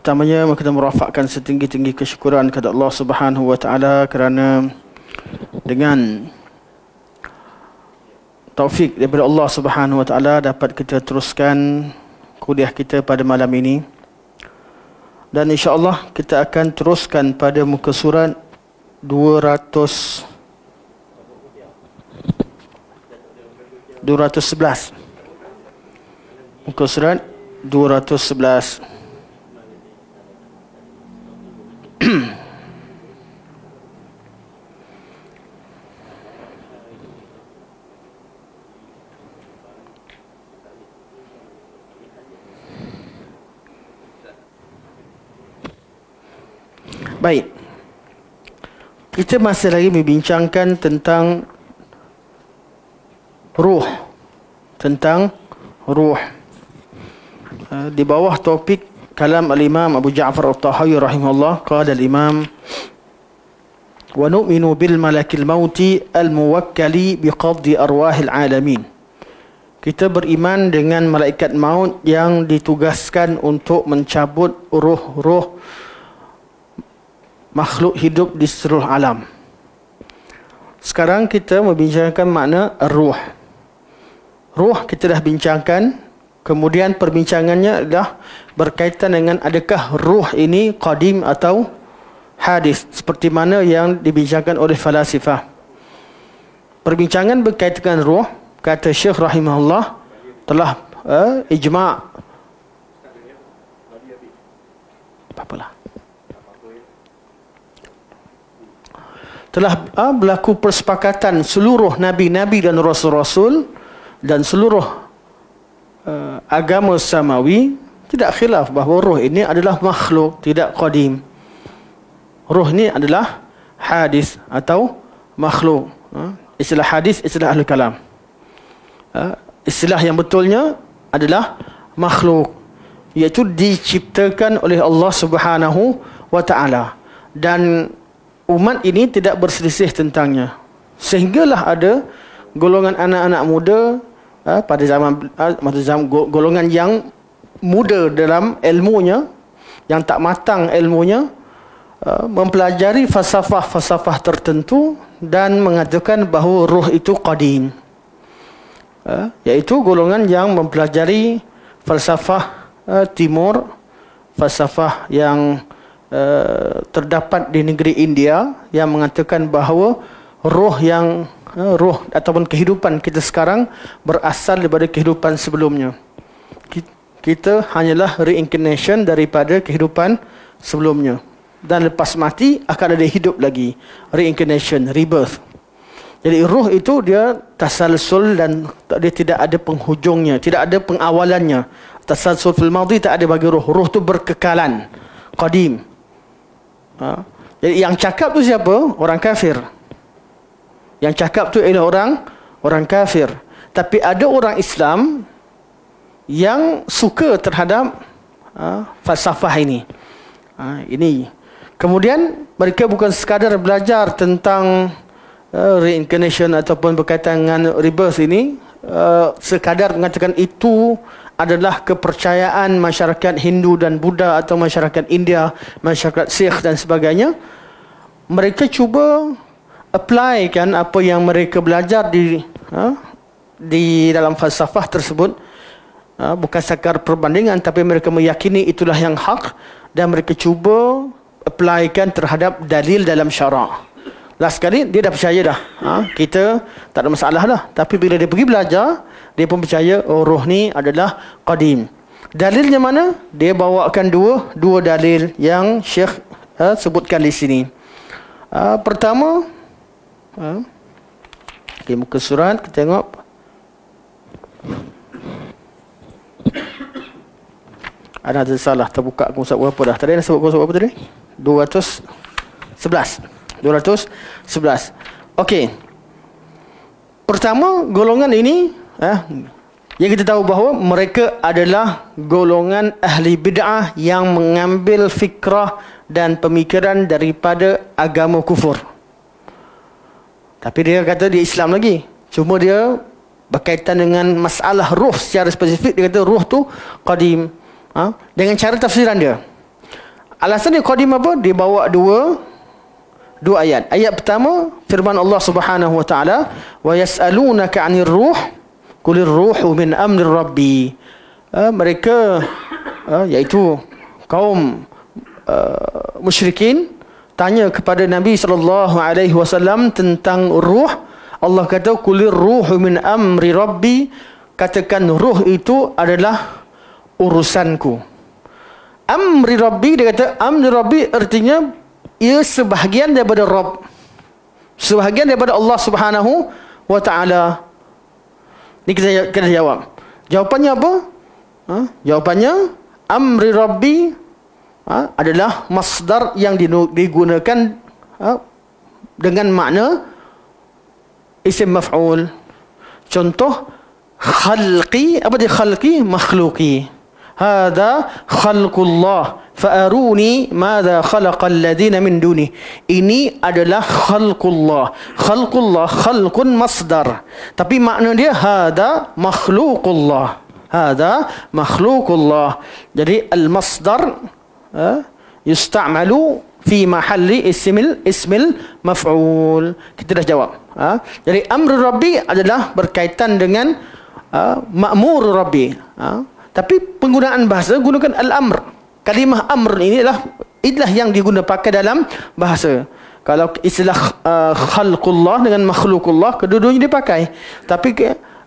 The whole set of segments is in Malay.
Pertamanya kita merafakkan setinggi-tinggi kesyukuran kepada Allah Subhanahu wa taala kerana dengan taufik daripada Allah Subhanahu wa taala dapat kita teruskan kuliah kita pada malam ini. Dan insya-Allah kita akan teruskan pada muka surat 211. Muka surat 211. Baik. Kita masih lagi membincangkan tentang ruh. Tentang ruh. Di bawah topik kalam al-Imam Abu Ja'far al-Tahawi rahimahullah, qala al-Imam wa nu'minu bil malakil mauti al-muwakkali biqaddi arwahil alamin. Kita beriman dengan malaikat maut yang ditugaskan untuk mencabut ruh-ruh makhluk hidup di seluruh alam. Sekarang kita membincangkan makna ruh. Ruh kita dah bincangkan. Kemudian perbincangannya adalah berkaitan dengan adakah ruh ini qadim atau hadis, seperti mana yang dibincangkan oleh falasifah. Perbincangan berkaitan dengan ruh, kata Syekh rahimahullah, telah ijma'. Apalah. Telah berlaku persepakatan seluruh nabi-nabi dan rasul-rasul dan seluruh agama samawi tidak khilaf bahawa ruh ini adalah makhluk, tidak qadim. Ruh ini adalah hadis atau makhluk. Istilah hadis, istilah ahli kalam. Istilah yang betulnya adalah makhluk, iaitu diciptakan oleh Allah Subhanahu wa taala, dan umat ini tidak berselisih tentangnya. Sehinggalah ada golongan anak-anak muda pada zaman golongan yang muda dalam ilmunya, yang tak matang ilmunya, mempelajari falsafah-falsafah tertentu dan mengatakan bahawa ruh itu qadim. Iaitu golongan yang mempelajari falsafah timur, falsafah yang terdapat di negeri India, yang mengatakan bahawa ruh ataupun kehidupan kita sekarang berasal daripada kehidupan sebelumnya. Kita hanyalah reincarnation daripada kehidupan sebelumnya, dan lepas mati akan ada hidup lagi, reincarnation, rebirth. Jadi ruh itu dia tasalsul dan dia tidak ada penghujungnya, tidak ada pengawalannya. Tasalsul fil madhi tak ada bagi ruh. Ruh itu berkekalan, qadim. Jadi yang cakap tu siapa? Orang kafir. Yang cakap tu ialah orang kafir. Tapi ada orang Islam yang suka terhadap falsafah ini. Ini. Kemudian mereka bukan sekadar belajar tentang reincarnation ataupun berkaitan dengan rebirth ini, sekadar mengatakan itu adalah kepercayaan masyarakat Hindu dan Buddha atau masyarakat India, masyarakat Sikh dan sebagainya. Mereka cuba apply kan apa yang mereka belajar di dalam falsafah tersebut, bukan sekadar perbandingan, tapi mereka meyakini itulah yang hak, dan mereka cuba apply-kan terhadap dalil dalam syarak. Last sekali dia dah percaya dah. Kita tak ada masalah dah. Tapi bila dia pergi belajar, dia pun percaya ruh ni adalah qadim. Dalilnya mana? Dia bawakan dua dalil yang Syekh sebutkan di sini. Pertama, di muka surat kita tengok. Ada salah, terbuka aku surat berapa dah? Tadi nak sebut surat berapa tadi? 211. Okey. Pertama, golongan ini yang kita tahu bahawa mereka adalah golongan ahli bid'ah yang mengambil fikrah dan pemikiran daripada agama kufur. Tapi dia kata dia Islam lagi. Cuma dia berkaitan dengan masalah ruh secara spesifik. Dia kata ruh tu qadim. Dengan cara tafsiran dia. alasan dia qadim apa? Dia bawa dua ayat. Ayat pertama firman Allah Subhanahu wa taala, "Wa yas'alunaka 'anir ruh, qulir ruhu min amri rabbi." Mereka iaitu kaum musyrikin tanya kepada Nabi sallallahu alaihi wasallam tentang ruh. Allah kata qulir ruhu min amri rabbi, katakan ruh itu adalah urusanku. Amri rabbi, dia kata amri rabbi artinya ia sebahagian daripada Rabb, sebahagian daripada Allah Subhanahu wa taala. Ni kita kena jawab. Jawapannya apa? Jawapannya amri rabbi adalah masdar yang digunakan dengan makna isim maf'ul. Contoh khalqi, apa dia khalqi? Makhluqi. Hada khalqullah fa'aruni madza khalaqal ladina min duni. Ini adalah khalqullah. Khalqullah, khalqun masdar, tapi makna dia hada makhluqullah. Hada makhluqullah. Jadi al-masdar yusta'malu fi mahalli ismil maf'ul. Kita dah jawab. Jadi amr rabbi adalah berkaitan dengan ma'mur rabbi. Tapi penggunaan bahasa gunakan al-amr. Kalimah amr ini adalah yang digunakan pakai dalam bahasa. Kalau istilah khalqullah dengan makhluqullah, kedua-duanya dipakai.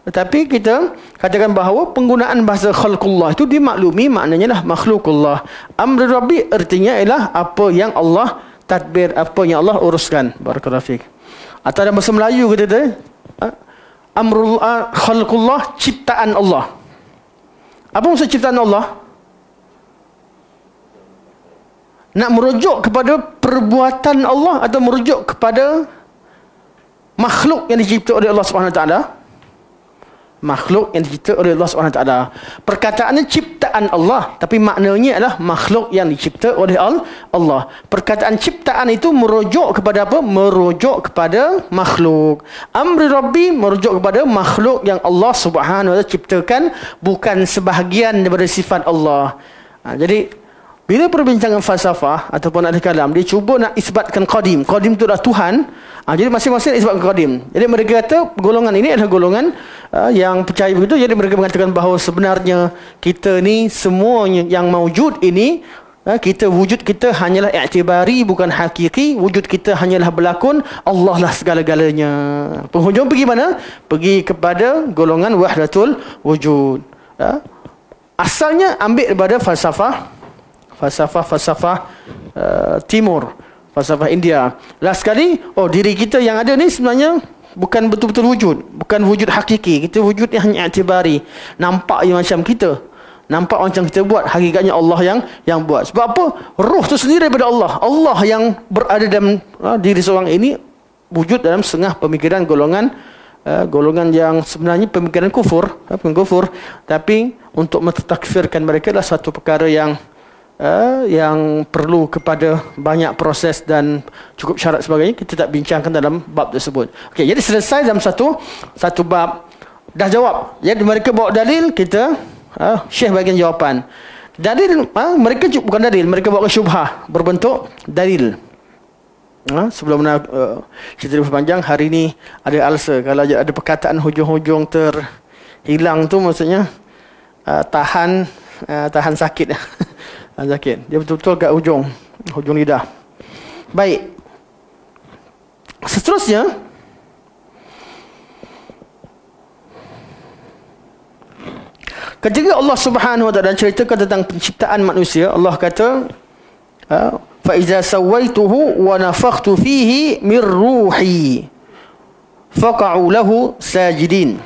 Tapi kita katakan bahawa penggunaan bahasa khalqullah itu dimaklumi maknanya lah makhluqullah. Amr rabbi artinya ialah apa yang Allah tadbir, apa yang Allah uruskan. Barakallahu fiik. Atau dalam bahasa Melayu kita amrul khalqullah, ciptaan Allah. Apa maksud ciptaan Allah? Nak merujuk kepada perbuatan Allah atau merujuk kepada makhluk yang dicipta oleh Allah Subhanahu Wa Taala? Makhluk yang dicipta oleh Allah Subhanahu Wa Taala. Perkataannya ciptaan Allah, tapi maknanya adalah makhluk yang dicipta oleh Allah. Perkataan ciptaan itu merujuk kepada apa? Merujuk kepada makhluk. Amri Rabbi merujuk kepada makhluk yang Allah Subhanahu Wa Taala ciptakan, bukan sebahagian daripada sifat Allah. Jadi bila perbincangan falsafah ataupun ahli kalam, dia cuba nak isbatkan qadim. Qadim itu adalah Tuhan. Jadi masing-masing isbatkan qadim. Jadi mereka kata golongan ini adalah golongan yang percaya begitu. Jadi mereka mengatakan bahawa sebenarnya kita ni semua yang mawjud ini, wujud kita hanyalah i'tibari, bukan hakiki. Wujud kita hanyalah berlakon. Allah lah segala-galanya. Penghujung pergi mana? Pergi kepada golongan wahdatul wujud. Asalnya ambil daripada falsafah timur, falsafah India. Last sekali, diri kita yang ada ni sebenarnya bukan betul-betul wujud, bukan wujud hakiki. Kita wujud yang hanya i'tibari. Nampak macam kita, nampak macam kita buat, hakikatnya Allah yang buat. Sebab apa? Roh tu sendiri daripada Allah. Allah yang berada dalam diri seorang ini wujud dalam setengah pemikiran golongan yang sebenarnya pemikiran kufur, tapi untuk mentakfirkan mereka adalah satu perkara yang perlu kepada banyak proses dan cukup syarat sebagainya. Kita tak bincangkan dalam bab tersebut. Okey, jadi selesai dalam satu bab. Dah jawab. Jadi mereka bawa dalil, kita Syekh bagian jawapan. Dalil mereka bukan dalil, mereka bawa syubhah berbentuk dalil. Sebelum cerita lebih panjang, hari ni ada ulcer. Kalau ada perkataan hujung-hujung terhilang tu maksudnya tahan sakit. Sakit. Dia betul-betul kat hujung lidah. Baik. Seterusnya, ketika Allah Subhanahu Wa Taala ceritakan tentang penciptaan manusia, Allah kata, fa iza sawaituhu wa nafakhtu fihi min ruhi faqa'u lahu sajidin.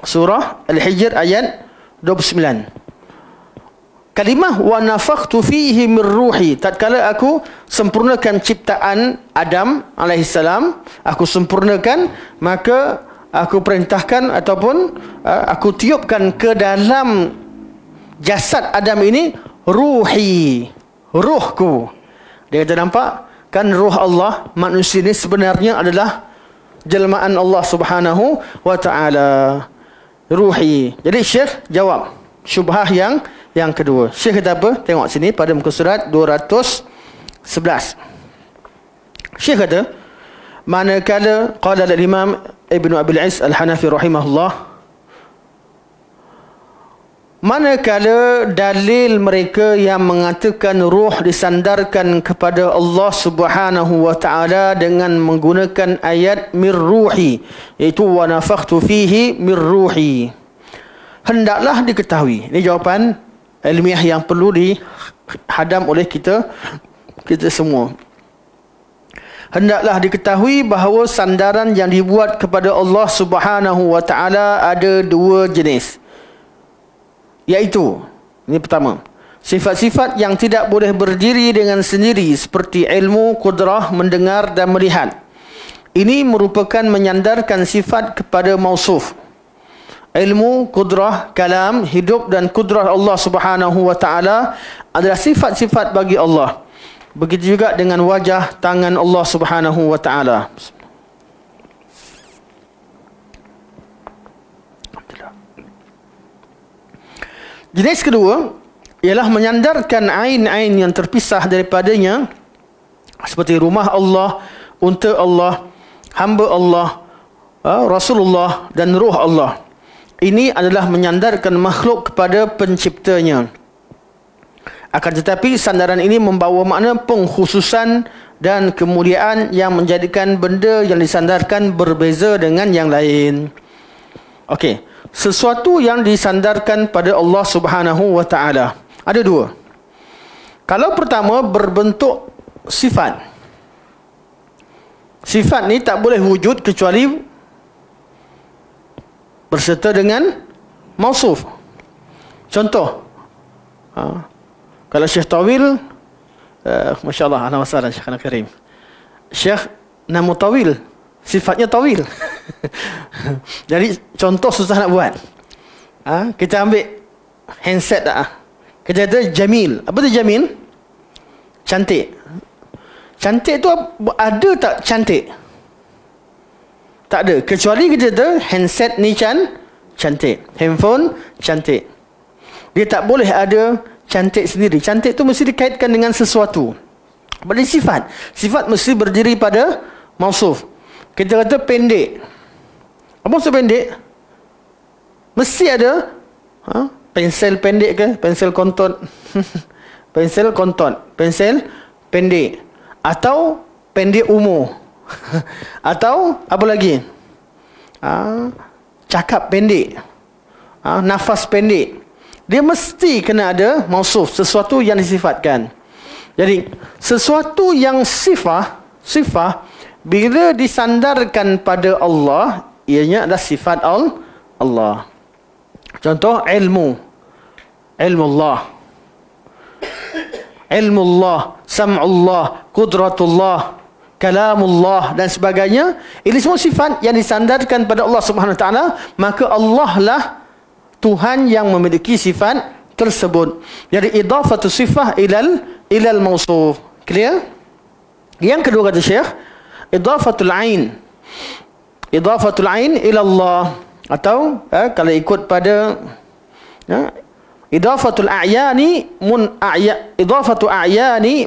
Surah Al-Hijr ayat 29. Kalimah wa nafakhtu fihi min ruhi, tatkala aku sempurnakan ciptaan Adam alaihissalam, aku sempurnakan, maka aku perintahkan ataupun aku tiupkan ke dalam jasad Adam ini ruhi, ruhku. Dia kata, nampak kan ruh Allah, manusia ini sebenarnya adalah jelmaan Allah Subhanahu wa taala. Ruhi. Jadi Syekh jawab syubhah yang kedua. Syekh kata apa? Tengok sini pada muka surat 211. Syekh kata, manakala qala al-Imam Ibnu Abil Is Al-Hanafi rahimahullah, manakala dalil mereka yang mengatakan ruh disandarkan kepada Allah Subhanahu wa taala dengan menggunakan ayat mir ruhi, iaitu wa nafakhtu fihi mir ruhi, hendaklah diketahui. Ini jawapan ilmiah yang perlu dihadam oleh kita semua. Hendaklah diketahui bahawa sandaran yang dibuat kepada Allah Subhanahu wa taala ada dua jenis. Iaitu, ini pertama, sifat-sifat yang tidak boleh berdiri dengan sendiri seperti ilmu, kudrah, mendengar dan melihat. Ini merupakan menyandarkan sifat kepada mausuf. Ilmu, kudrah, kalam, hidup dan kudrah Allah Subhanahu wa taala adalah sifat-sifat bagi Allah. Begitu juga dengan wajah, tangan Allah Subhanahu wa taala. Jenis kedua ialah menyandarkan ain-ain yang terpisah daripadanya, seperti rumah Allah, unta Allah, hamba Allah, Rasulullah dan ruh Allah. Ini adalah menyandarkan makhluk kepada penciptanya. Akan tetapi sandaran ini membawa makna pengkhususan dan kemuliaan yang menjadikan benda yang disandarkan berbeza dengan yang lain. Okey. Sesuatu yang disandarkan pada Allah Subhanahu wa taala ada dua. Kalau pertama berbentuk sifat. Sifat ni tak boleh wujud kecuali berserta dengan mausuf. Contoh, kalau Syekh Tawil, masya-Allah, ana wasalan Syekh Karim. Syekh nama Tawil, sifatnya Tawil. Jadi contoh susah nak buat. Kita ambil handset dah. Kita kata Jamil. Apa tu Jamil? Cantik. Cantik tu ada tak cantik? Tak ada. Kecuali kita kata handset ni cantik. Handphone cantik. Dia tak boleh ada cantik sendiri. Cantik tu mesti dikaitkan dengan sesuatu. Pada sifat. Sifat mesti berdiri pada mausuf. Kita kata pendek. Apa maksud pendek? Mesti ada pensel pendek ke? Pensel kontot. Pensel kontot. Pensel pendek. Atau pendek umur. Atau apa lagi? Cakap pendek. Nafas pendek. Dia mesti kena ada mausuf. Sesuatu yang disifatkan. Jadi, sesuatu yang sifat, bila disandarkan pada Allah, ianya adalah sifat Allah. Contoh ilmu Allah, sam'ullah, qudratullah, kalamullah dan sebagainya. Ini semua sifat yang disandarkan pada Allah Subhanahu wa taala, maka Allah lah Tuhan yang memiliki sifat tersebut. Jadi idafatu sifah ilal mausuf. Clear? Yang kedua kata Syekh, idafatul ain ila Allah, atau kalau ikut pada idafatul a'yani idafatu a'yanin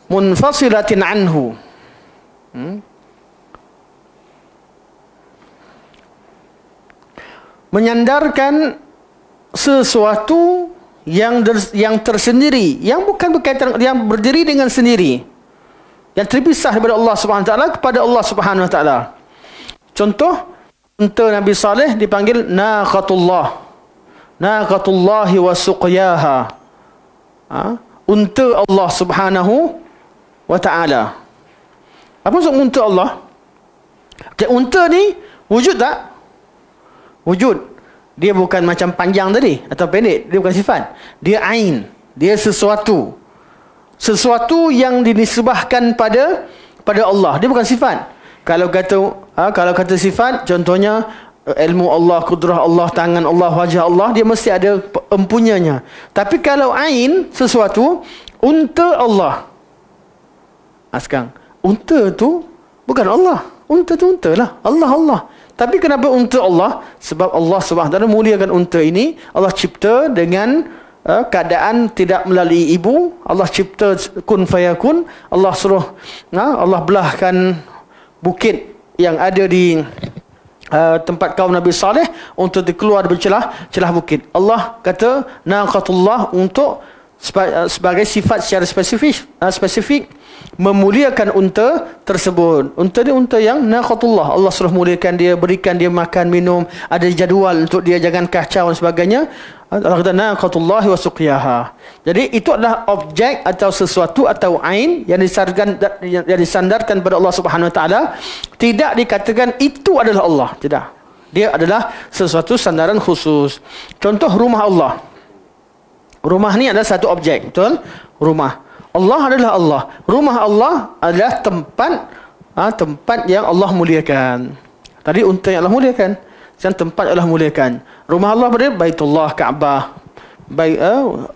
munfasilatin anhu. Menyandarkan sesuatu yang tersendiri, yang bukan berkaitan, yang berdiri dengan sendiri, yang terpisah daripada Allah Subhanahu wa taala kepada Allah Subhanahu wa taala. Contoh, unta Nabi Saleh dipanggil naqatullahi wa suqyaha. Unta Allah Subhanahu wa taala. Apa maksud unta Allah? Unta ni wujud tak? Wujud. Dia bukan macam panjang tadi atau pendek. Dia bukan sifat. Dia ain. Dia sesuatu. Sesuatu yang dinisbahkan pada Allah. Dia bukan sifat. Kalau kata sifat, contohnya ilmu Allah, kudrah Allah, tangan Allah, wajah Allah, dia mesti ada empunyanya. Tapi kalau ain sesuatu, unta Allah. Sekarang, unta tu bukan Allah. Unta tu unta lah. Allah. Tapi kenapa unta Allah? Sebab Allah SWT muliakan unta ini. Allah cipta dengan keadaan tidak melalui ibu. Allah cipta kun fayakun. Allah suruh, Allah belahkan bukit yang ada di tempat kaum Nabi Saleh untuk keluar dari celah bukit. Allah kata naqatullah untuk sebagai sifat secara spesifik memuliakan unta tersebut. Unta dia unta yang naqatullah. Allah suruh muliakan dia, berikan dia makan, minum, ada jadual untuk dia jangan kacau dan sebagainya. Allah kata naqatullah wa suqiyaha. Jadi itu adalah objek atau sesuatu atau ain yang disandarkan kepada Allah Subhanahu Wa Taala. Tidak dikatakan itu adalah Allah. Tidak. Dia adalah sesuatu sandaran khusus. Contoh rumah Allah. Rumah ni adalah satu objek, betul? Rumah. Allah adalah Allah. Rumah Allah adalah tempat yang Allah muliakan. Tadi unta yang Allah muliakan. Sekarang tempat yang Allah muliakan. Rumah Allah berada Baitullah, Kaabah.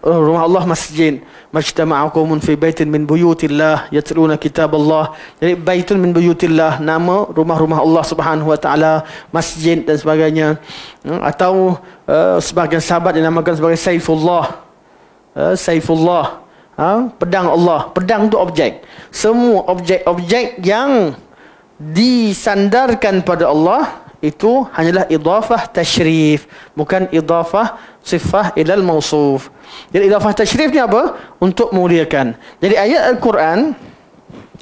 Rumah Allah masjid. Majtama'a qaumun fi baitin min buyutillah yatluna kitab Allah. Jadi baitun min buyutillah, nama rumah-rumah Allah Subhanahu Wa Taala, masjid dan sebagainya. Atau sebahagian sahabat dinamakan sebagai Saifullah. Saifullah, pedang Allah. Pedang itu objek. Semua objek-objek yang disandarkan pada Allah itu hanyalah idafah tasyrif, bukan idafah sifah ilal mausuf. Jadi idafah tasyrif ni apa? Untuk memuliakan. Jadi ayat Al-Quran,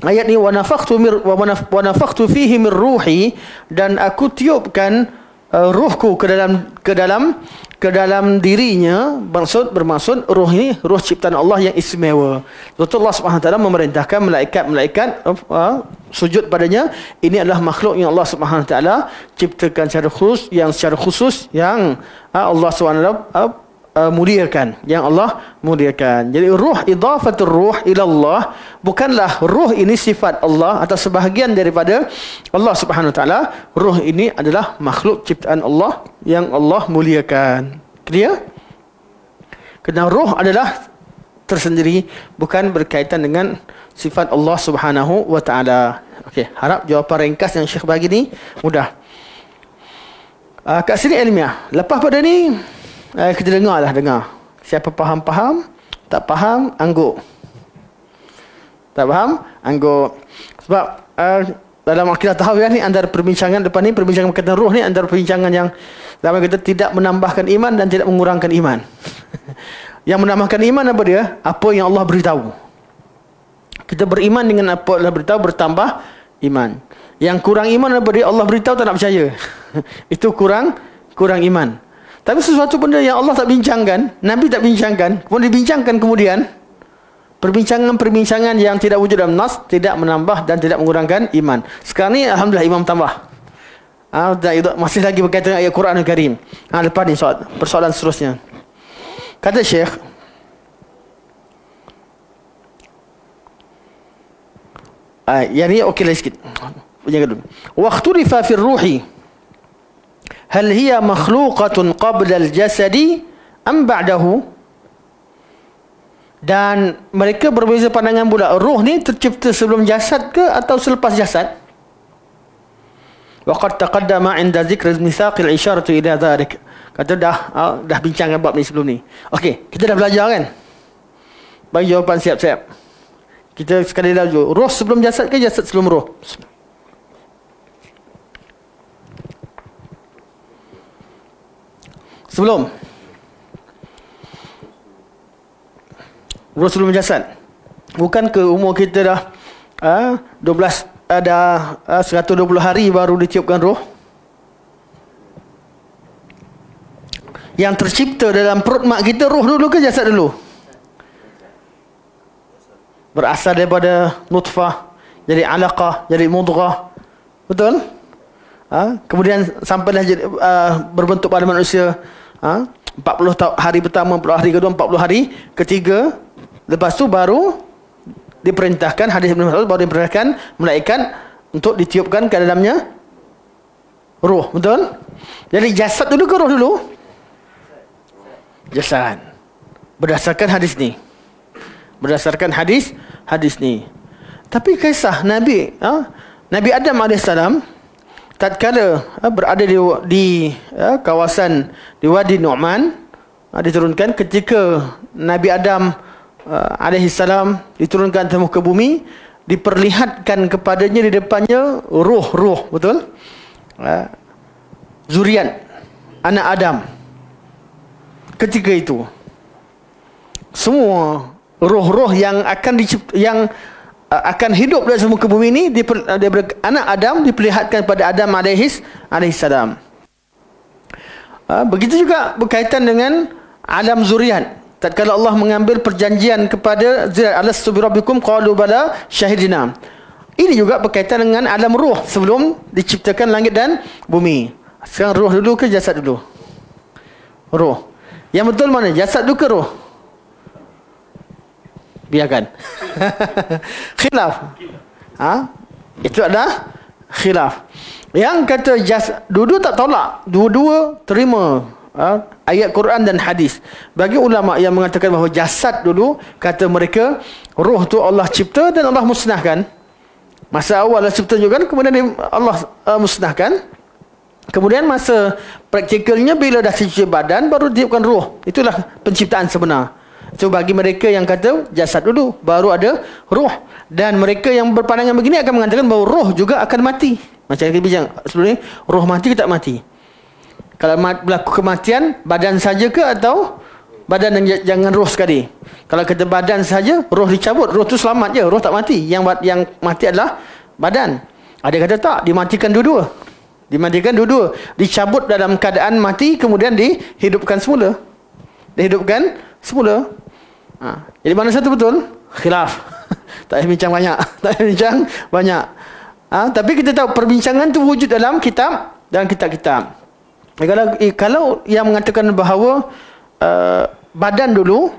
ayat ni wa nafakhtu fihi min ruhi, dan aku tiupkan ruhku ke dalam dirinya. Bermaksud ruh ini ruh ciptaan Allah yang istimewa. Betul, Allah Subhanahu Wa Taala memerintahkan malaikat sujud padanya. Ini adalah makhluk yang Allah Subhanahu Wa Taala ciptakan secara khusus yang Allah Subhanahu Wa Taala muliakan, yang Allah muliakan. Jadi ruh, idafatul ruh ila Allah, bukanlah ruh ini sifat Allah atau sebahagian daripada Allah Subhanahu Wa Taala. Ruh ini adalah makhluk ciptaan Allah yang Allah muliakan. Clear? Kerana ruh adalah tersendiri, bukan berkaitan dengan sifat Allah Subhanahu Wa Taala. Okey, harap jawapan ringkas yang Syekh bagi ni mudah. Kat sini ilmiah. Lepas pada ni kita dengar. Siapa faham, tak faham, angguk. Tak faham, angguk. Sebab dalam akidah tahawiyah ni, antara perbincangan depan ni, perbincangan berkaitan roh ni, antara perbincangan yang dalam kita tidak menambahkan iman dan tidak mengurangkan iman. Yang menambahkan iman apa dia? Apa yang Allah beritahu. Kita beriman dengan apa Allah beritahu, bertambah iman. Yang kurang iman apa dia? Allah beritahu tak nak percaya. Itu kurang iman. Tapi sesuatu benda yang Allah tak bincangkan, Nabi tak bincangkan, pun dibincangkan kemudian, perbincangan yang tidak wujud dalam nas, tidak menambah dan tidak mengurangkan iman. Sekarang ni alhamdulillah imam tambah. Masih lagi berkaitan dengan ayat Quran Al-Karim. Lepas ni persoalan seterusnya. Kata Syekh, yang ni okey lagi sikit. Jangan dulu. Waqtulifa fi ruhi hal hiya makhluqatun qabla al-jasadi am ba'dahu. Dan mereka berbeza pandangan pula, roh ni tercipta sebelum jasad ke atau selepas jasad? Wa qad taqaddama 'inda dzikr al-mithaq al-isharatu ila dhalik. Kata dah bincangkan bab ni sebelum ni. Okey, kita dah belajar kan? Bagi jawapan siap-siap. Kita sekali lagi, roh sebelum jasad ke jasad sebelum roh? Sebelum. Roh sebelum jasad. Bukan ke umur kita dah 120 hari baru ditiupkan roh? Yang tercipta dalam perut mak kita roh dulu ke jasad dulu? Berasal daripada nutfah, jadi alaqah, jadi mudghah. Betul? Kemudian sampailah berbentuk pada manusia. 40 hari pertama, 40 hari kedua, 40 hari ketiga. Lepas tu baru diperintahkan, hadis Ibn Mas'ud, baru diperintahkan malaikat untuk ditiupkan ke dalamnya roh. Betul? Jadi jasad dulu ke roh dulu? Jasad. Berdasarkan hadis ni. Berdasarkan hadis ni. Tapi kisah Nabi Adam AS, tatkala berada di kawasan di Wadi Nu'man, diturunkan ketika Nabi Adam alaihi salam diturunkan ke muka bumi, diperlihatkan kepadanya di depannya roh-roh, betul? Zuriat anak Adam. Ketika itu semua roh-roh yang akan hidup di muka bumi ini anak Adam diperlihatkan pada Adam alaihi salam. Begitu juga berkaitan dengan alam zuriat. Tatkala Allah mengambil perjanjian kepada zuriat, alastu bi rabbikum qalu bala syahidina. Ini juga berkaitan dengan alam ruh sebelum diciptakan langit dan bumi. Sekarang ruh dulu ke jasad dulu? Ruh. Yang betul mana? Jasad dulu ke ruh? Biarkan. Khilaf. Itu adalah khilaf. Yang kata dua-dua tak tolak, dua-dua terima ayat Quran dan hadis. Bagi ulama yang mengatakan bahawa jasad dulu, kata mereka roh tu Allah cipta dan Allah musnahkan. Masa awal Allah cipta juga kan, kemudian Allah musnahkan. Kemudian masa praktikalnya bila dah cipta badan baru ditiupkan roh. Itulah penciptaan sebenar. So bagi mereka yang kata jasad dulu baru ada roh, dan mereka yang berpandangan begini akan mengatakan bahawa roh juga akan mati. Macam yang kita bincang sebelum ni, roh mati ke tak mati? Kalau berlaku kematian, badan saja ke atau badan dan jangan roh sekali? Kalau kata badan saja, roh dicabut, roh tu selamat je, roh tak mati. Yang mati adalah badan. Ada kata tak, dimatikan dua-dua. Dimatikan dua-dua, dicabut dalam keadaan mati, kemudian dihidupkan semula. Dihidupkan semula. Jadi mana satu betul? Khilaf. Tak payah bincang banyak. Tak payah bincang banyak. Tapi kita tahu perbincangan tu wujud dalam kitab, dalam kitab-kitab. Kalau yang mengatakan bahawa badan dulu,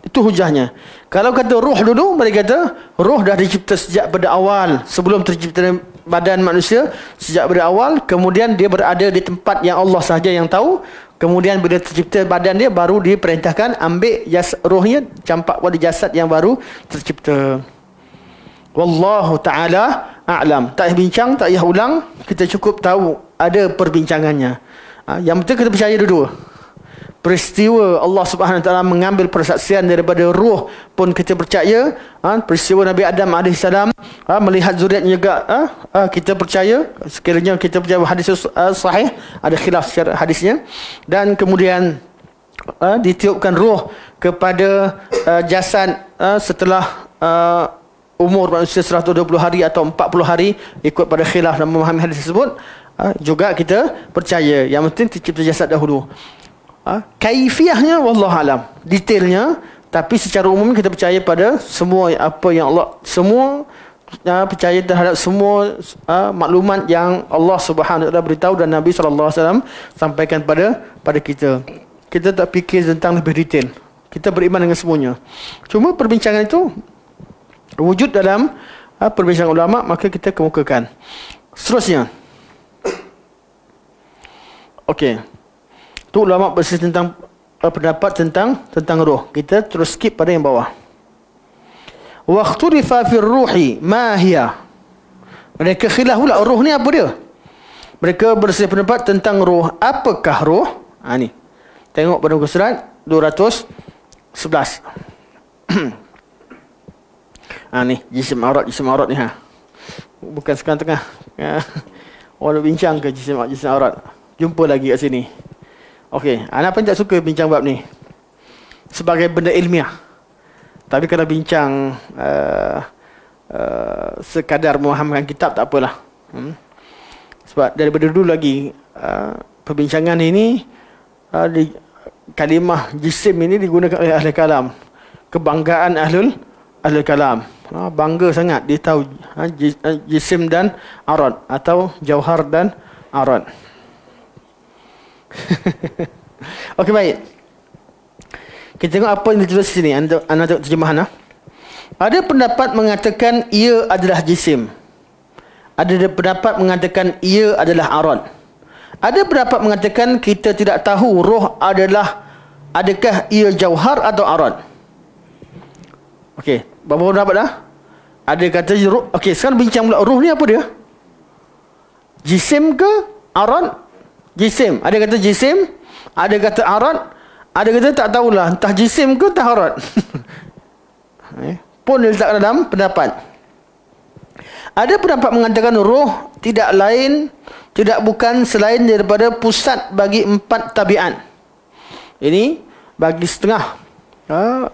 itu hujahnya. Kalau kata roh dulu, mereka kata roh dah dicipta sejak pada awal, sebelum tercipta badan manusia, sejak pada awal. Kemudian dia berada di tempat yang Allah sahaja yang tahu. Kemudian bila tercipta badan dia, baru diperintahkan ambil rohnya, campak pada jasad yang baru tercipta. Wallahu ta'ala a'lam. Tak payah bincang, tak payah ulang. Kita cukup tahu ada perbincangannya. Yang penting kita percaya dua-dua. Peristiwa Allah Subhanahu Wa Taala mengambil persaksian daripada roh pun kita percaya. Peristiwa Nabi Adam AS melihat zuriatnya juga, kita percaya. Sekiranya kita percaya hadis sahih, ada khilaf secara hadisnya. Dan kemudian ditiupkan roh kepada jasad setelah umur manusia 120 hari atau 40 hari, ikut pada khilaf dan memahami hadis tersebut. Juga kita percaya. Yang penting tercipta jasad dahulu. Kaifiahnya wallahualam, detailnya, tapi secara umum kita percaya pada semua apa yang Allah, semua percaya terhadap semua maklumat yang Allah Subhanahu Wa Taala beritahu dan Nabi SAW sampaikan pada kita. Kita tak fikir tentang lebih detail. Kita beriman dengan semuanya. Cuma perbincangan itu wujud dalam perbincangan ulama, maka kita kemukakan. Seterusnya, okey. Tu ulama berselisih tentang pendapat tentang roh. Kita terus skip pada yang bawah. Waqtulifa fir ruhi ma hiya. Mereka khilaf pula roh ni apa dia? Mereka berselisih pendapat tentang roh. Apakah roh? Ni. Tengok pada muka surat 211. Ni jisim aurat ni Bukan sekarang tengah. Orang bincang ke jisim aurat. Jumpa lagi kat sini. Okey, ana pun tak suka bincang bab ni sebagai benda ilmiah. Tapi kalau bincang sekadar memahamkan kitab, tak apalah. Sebab daripada dulu lagi perbincangan ini, kalimah jisim ini digunakan oleh ahli kalam. Kebanggaan ahlul kalam. Bangga sangat dia tahu jisim dan arad, atau jauhar dan arad. Okey, baik. Kita tengok apa yang ditulis sini. Anda tengok terjemahan. Ada pendapat mengatakan ia adalah jisim. Ada pendapat mengatakan ia adalah arad. Ada pendapat mengatakan kita tidak tahu roh adakah ia jauhar atau arad. Okey, berapa pendapat dah? Ada kata roh. Okey, sekarang bincang pula roh ni apa dia? Jisim ke arad? Jisim. Ada kata jisim, ada kata arad, ada kata tak tahulah entah jisim ke entah arad. Pun diletakkan dalam pendapat. Ada pendapat mengatakan roh tidak lain, tidak bukan selain daripada pusat bagi 4 tabiat. Ini bagi setengah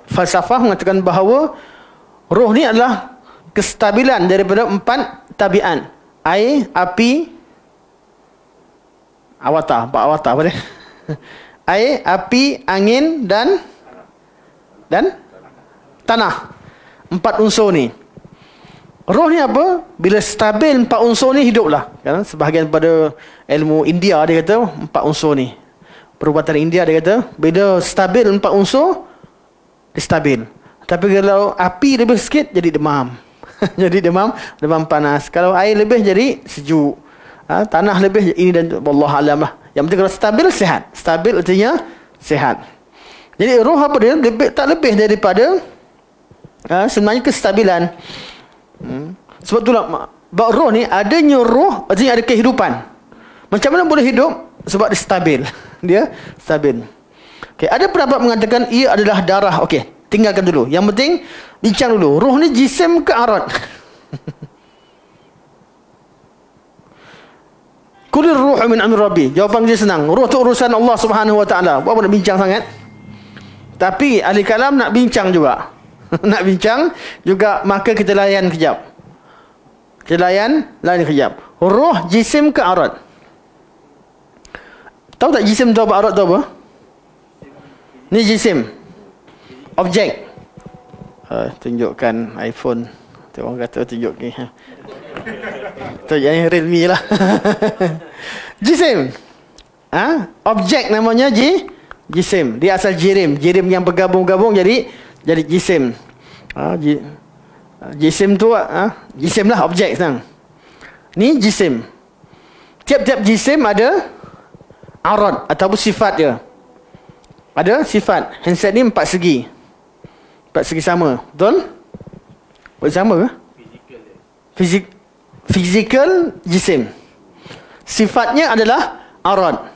falsafah mengatakan bahawa roh ni adalah kestabilan daripada 4 tabiat. Air, api, awata apa dia? Air, api, angin dan tanah. 4 unsur ni. Roh ni apa? Bila stabil 4 unsur ni, hiduplah. Kan? Sebahagian pada ilmu India dia kata 4 unsur ni. Perubatan India dia kata bila stabil 4 unsur, dia stabil. Tapi kalau api lebih sikit, jadi demam. Jadi demam panas. Kalau air lebih, jadi sejuk. Tanah lebih, ini dan wallahu alam lah. Yang penting kalau stabil, sihat. Stabil artinya sihat. Jadi roh apa dia? Tak lebih daripada sebenarnya kestabilan. Sebab itulah roh ni, adanya roh artinya ada kehidupan. Macam mana boleh hidup? Sebab dia stabil. Dia stabil. Okay, ada pendapat mengatakan ia adalah darah. Okey, tinggalkan dulu. Yang penting bincang dulu. Roh ni jisim ke arad? Kulir ruh min amri rabbi. Jawapan dia senang. Roh tu urusan Allah Subhanahu wa taala. Buat apa nak bincang sangat? Tapi ahli kalam nak bincang juga. Nak bincang juga, maka kita layan kejap. Kita layan kejap. Roh jisim ke arad? Tahu tak jisim tu apa, arad tu apa? Ni jisim. Objek. Tunjukkan iPhone. Tu orang kata tunjuk ni. Tu yang Realme lah. Jisim. Objek namanya jisim. Dia asal jirim. Jirim yang bergabung-gabung jadi jisim. Jisim tu jisim lah, objek senang. Ni jisim. Tiap-tiap jisim ada arad ataupun sifat dia. Ada sifat. Handset ni 4 segi. 4 segi sama. Betul? Betul sama ke? Fizikal jisim. Sifatnya adalah arad.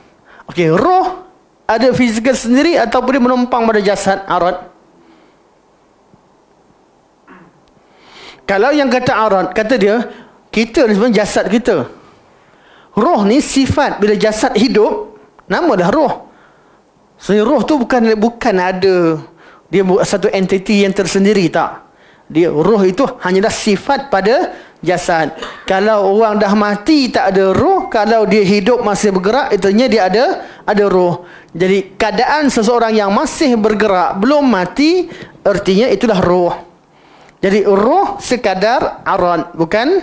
Okey, roh ada fizikal sendiri ataupun dia menumpang pada jasad arad? Kalau yang kata arad, kata dia, kita ni sebenarnya jasad kita. Roh ni sifat. Bila jasad hidup, nama dah roh. Sebenarnya roh tu bukan ada, dia satu entiti yang tersendiri, tak. Dia, roh itu hanyalah sifat pada jasad. Kalau orang dah mati tak ada roh, kalau dia hidup masih bergerak, itunya dia ada roh. Jadi keadaan seseorang yang masih bergerak belum mati, artinya itulah roh. Jadi roh sekadar arad, bukan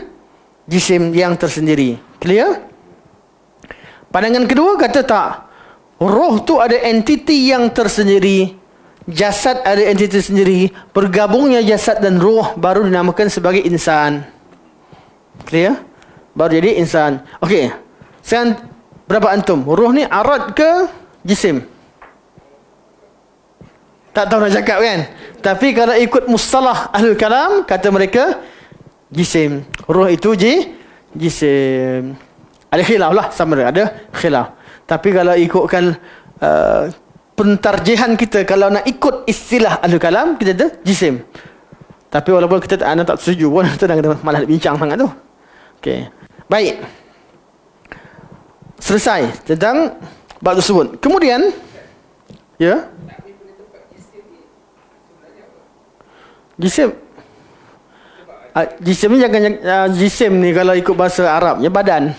jisim yang tersendiri. Clear? Pandangan kedua kata tak. Roh tu ada entiti yang tersendiri. Jasad ada entiti sendiri. Bergabungnya jasad dan roh baru dinamakan sebagai insan. Clear? Baru jadi insan. Okey. Sekarang berapa antum? Roh ni arad ke jisim? Tak tahu nak cakap kan? Tapi kalau ikut mustalah ahlul kalam, kata mereka jisim. Roh itu jisim. Ada khilaf lah, sama ada khilaf. Tapi kalau ikutkan pentarjihan kita, kalau nak ikut istilah ahlul kalam, kita kata jisim. Tapi walaupun kita tak setuju pun, kita malah nak bincang sangat tu. Okey. Baik. Selesai tentang bab tersebut. Kemudian, ya. Jisim. Jisim ni jangan jisim ni kalau ikut bahasa Arabnya badan.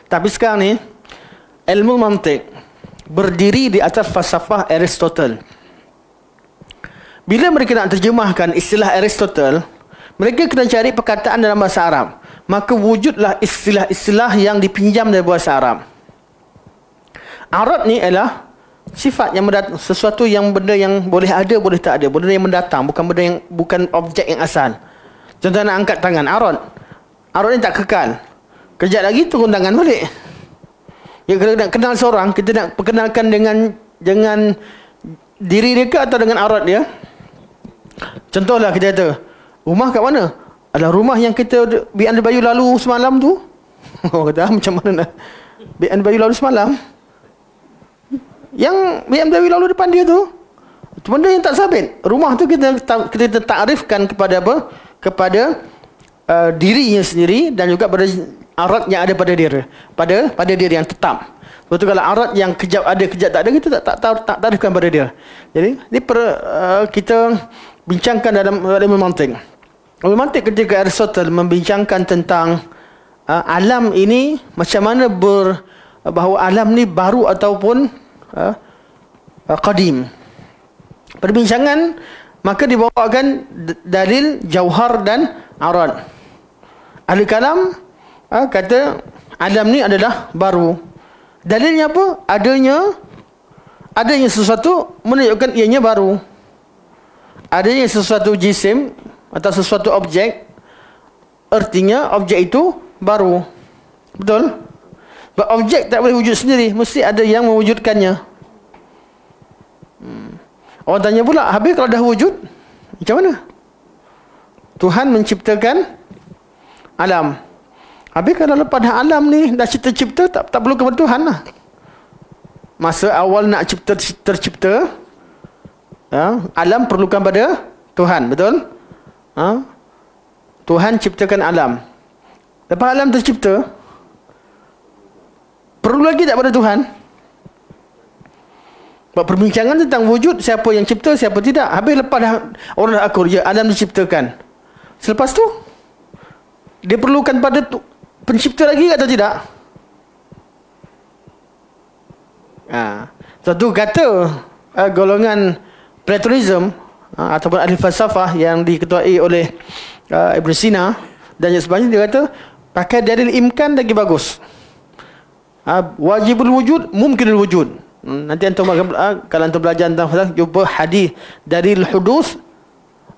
Tapi sekarang ni ilmu mantik berdiri di atas falsafah Aristotle. Bila mereka nak terjemahkan istilah Aristotle, mereka kena cari perkataan dalam bahasa Arab. Maka wujudlah istilah-istilah yang dipinjam dari bahasa Arab. Arad ni adalah sifat yang mendatang, sesuatu yang benda yang boleh ada, boleh tak ada, benda yang mendatang, bukan objek yang asal. Contoh nak angkat tangan, arad. Arad ni tak kekal. Kejap lagi turun tangan balik. Ya, kalau nak kenal seorang, kita nak perkenalkan dengan diri dia ke atau dengan arad dia? Contohlah kita kata, rumah kat mana? Adalah rumah yang kita Big and the Bayu lalu semalam tu. Orang kata macam mana nak Big and the Bayu lalu semalam? Yang Big and the Bayu lalu depan dia tu, itu benda yang tak sabit. Rumah tu kita takrifkan kepada apa? Kepada dirinya sendiri dan juga pada arat yang ada pada dia. Pada diri yang tetap. Sebab tu kalau arat yang kejap ada, kejap tak ada, kita tak takrifkan pada dia. Jadi ini kita bincangkan dalam ilmu mantik. Ilmu mantik ketika Aristotle membincangkan tentang alam ini, macam mana bahawa alam ni baru ataupun qadim. Perbincangan maka dibawakan dalil jauhar dan arad. Ahli kalam kata alam ni adalah baru. Dalilnya apa? Adanya sesuatu menunjukkan ianya baru. Adanya sesuatu jisim atau sesuatu objek, artinya objek itu baru. Betul? Sebab objek tak boleh wujud sendiri, mesti ada yang mewujudkannya. Orang tanya pula, habis kalau dah wujud, macam mana? Tuhan menciptakan alam. Habis kalau lepas dah alam ni dah cipta-cipta, tak perlu kepada Tuhan lah. Masa awal nak tercipta, alam perlukan pada Tuhan, betul? Tuhan ciptakan alam. Lepas alam tercipta, perlu lagi tak pada Tuhan? Buat perbincangan tentang wujud, siapa yang cipta, siapa tidak. Habis lepas dah orang dah akur, ya, alam diciptakan. Selepas tu, dia perlukan pada pencipta lagi atau tidak? Satu kata golongan Platonism ataupun ahli falsafah yang diketuai oleh Ibn Sina dan yang sebagainya, dia kata pakai dalil imkan lagi bagus. Wajibul wujud, mungkinul wujud. Nanti antum kalau antum belajar tentang falsafah, jumpa hadis dalil hudus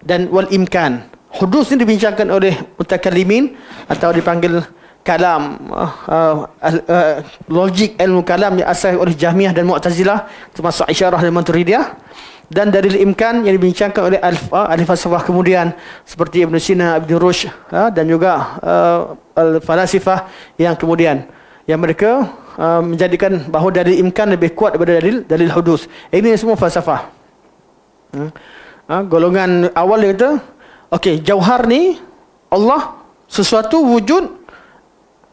dan wal imkan. Hudus ni dibincangkan oleh mutakallimin atau dipanggil kalam, logik ilmu kalam yang asal oleh Jahmiyah dan Mu'tazilah, termasuk Isyarah dan Maturidiyah. Dan dalil imkan yang dibincangkan oleh ahli falsafah kemudian seperti Ibn Sina, Ibn Rushd dan juga al-falasifah yang kemudian, yang mereka menjadikan bahawa dalil imkan lebih kuat daripada dalil hudus. Ini semua falsafah. Golongan awal dia kata, okey, jauhar ni Allah, sesuatu wujud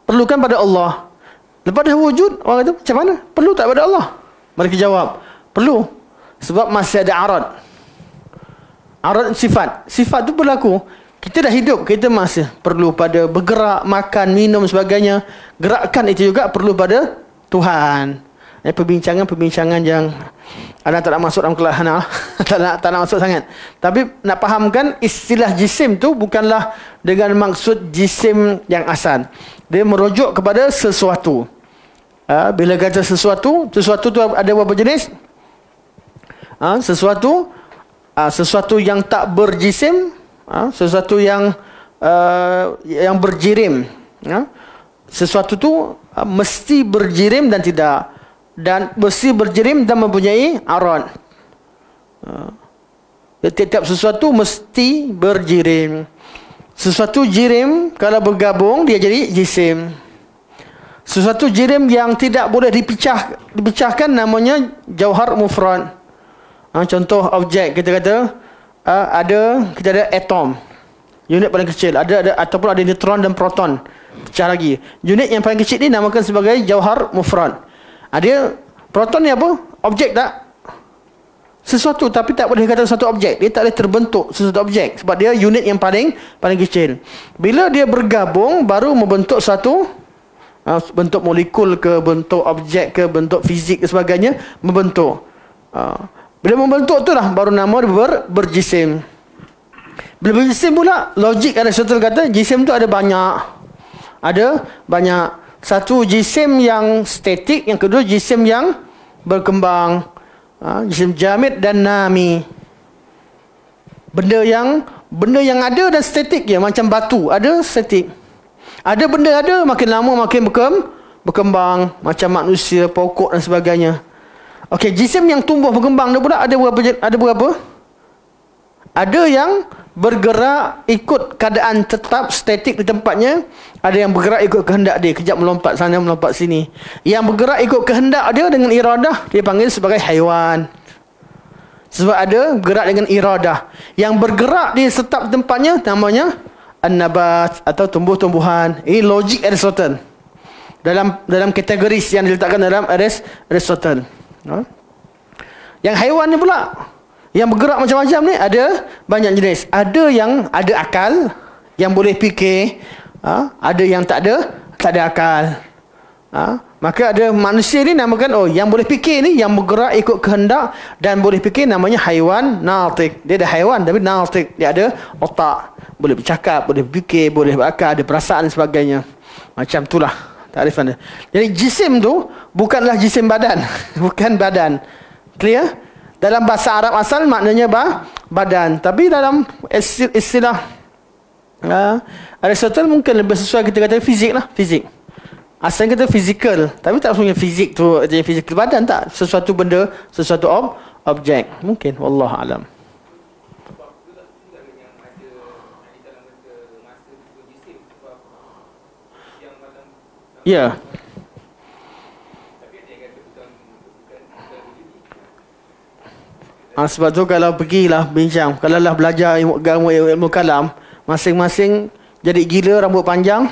perlukan pada Allah. Lepas dah wujud, orang kata macam mana? Perlu tak pada Allah? Mereka jawab, perlu. Sebab masih ada arad. Arad sifat. Sifat tu berlaku. Kita dah hidup, kita masih perlu pada bergerak, makan, minum, sebagainya. Gerakan itu juga perlu pada Tuhan. Perbincangan-perbincangan yang anda tak nak masuk dalam kelas tak nak masuk sangat. Tapi nak fahamkan istilah jisim tu bukanlah dengan maksud jisim yang asal. Dia merujuk kepada sesuatu. Bila kata sesuatu tu ada berapa jenis? Sesuatu yang tak berjisim, sesuatu yang berjirim. Sesuatu tu mesti berjirim dan tidak, dan mesti berjirim dan mempunyai arad. Tiap sesuatu mesti berjirim. Sesuatu jirim kalau bergabung dia jadi jisim. Sesuatu jirim yang tidak boleh dipecahkan namanya jauhar mufrad. Contoh objek, kita kata kita ada atom, unit paling kecil, ataupun ada neutron dan proton, pecah lagi. Unit yang paling kecil ni namakan sebagai jauhar mufrad. Dia proton ni apa? Objek tak? Sesuatu, tapi tak boleh kata satu objek. Dia tak boleh terbentuk sesuatu objek sebab dia unit yang paling kecil. Bila dia bergabung baru membentuk satu bentuk molekul ke, bentuk objek ke, bentuk fizik ke sebagainya, membentuk. Bila membentuk tu lah baru nama dia berjisim. Bila berjisim pula, logik Aristotle kata jisim tu ada banyak. Satu jisim yang statik, yang kedua jisim yang berkembang. Jisim jamid dan nami. Benda yang ada dan statik je, macam batu, ada statik. Ada benda makin lama makin berkembang, macam manusia, pokok dan sebagainya. Okey, jisim yang tumbuh berkembang dia pula ada berapa? Ada yang bergerak ikut keadaan tetap statik di tempatnya, ada yang bergerak ikut kehendak dia, kejap melompat sana melompat sini. Yang bergerak ikut kehendak dia dengan iradah dia panggil sebagai haiwan. Sebab ada bergerak dengan iradah. Yang bergerak di tetap tempatnya namanya an-nabat atau tumbuh-tumbuhan. Ini logik Aristotle. Dalam kategori yang diletakkan dalam Aristotle. Yang haiwan ni pula, yang bergerak macam-macam ni ada banyak jenis. Ada yang ada akal, yang boleh fikir. Ada yang tak ada akal. Maka ada manusia ni namakan, yang boleh fikir ni, yang bergerak ikut kehendak dan boleh fikir, namanya haiwan natik. Dia ada haiwan tapi natik. Dia ada otak, boleh bercakap, boleh fikir, boleh berakal, ada perasaan dan sebagainya. Macam itulah takrifan dia. Jadi jisim tu bukanlah jisim badan. Bukan badan. Clear? Dalam bahasa Arab asal maknanya badan. Tapi dalam istilah Aristotle mungkin lebih sesuai kita kata fizik lah. Fizik. Asalnya kita fizikal. Tapi tak punya fizik tu jadi fizikal badan, tak. Sesuatu benda, sesuatu objek. Mungkin. Wallahualam. Ya. Sebab tu kalau pergilah bincang, kalau lah belajar ilmu kalam, masing-masing jadi gila rambut panjang.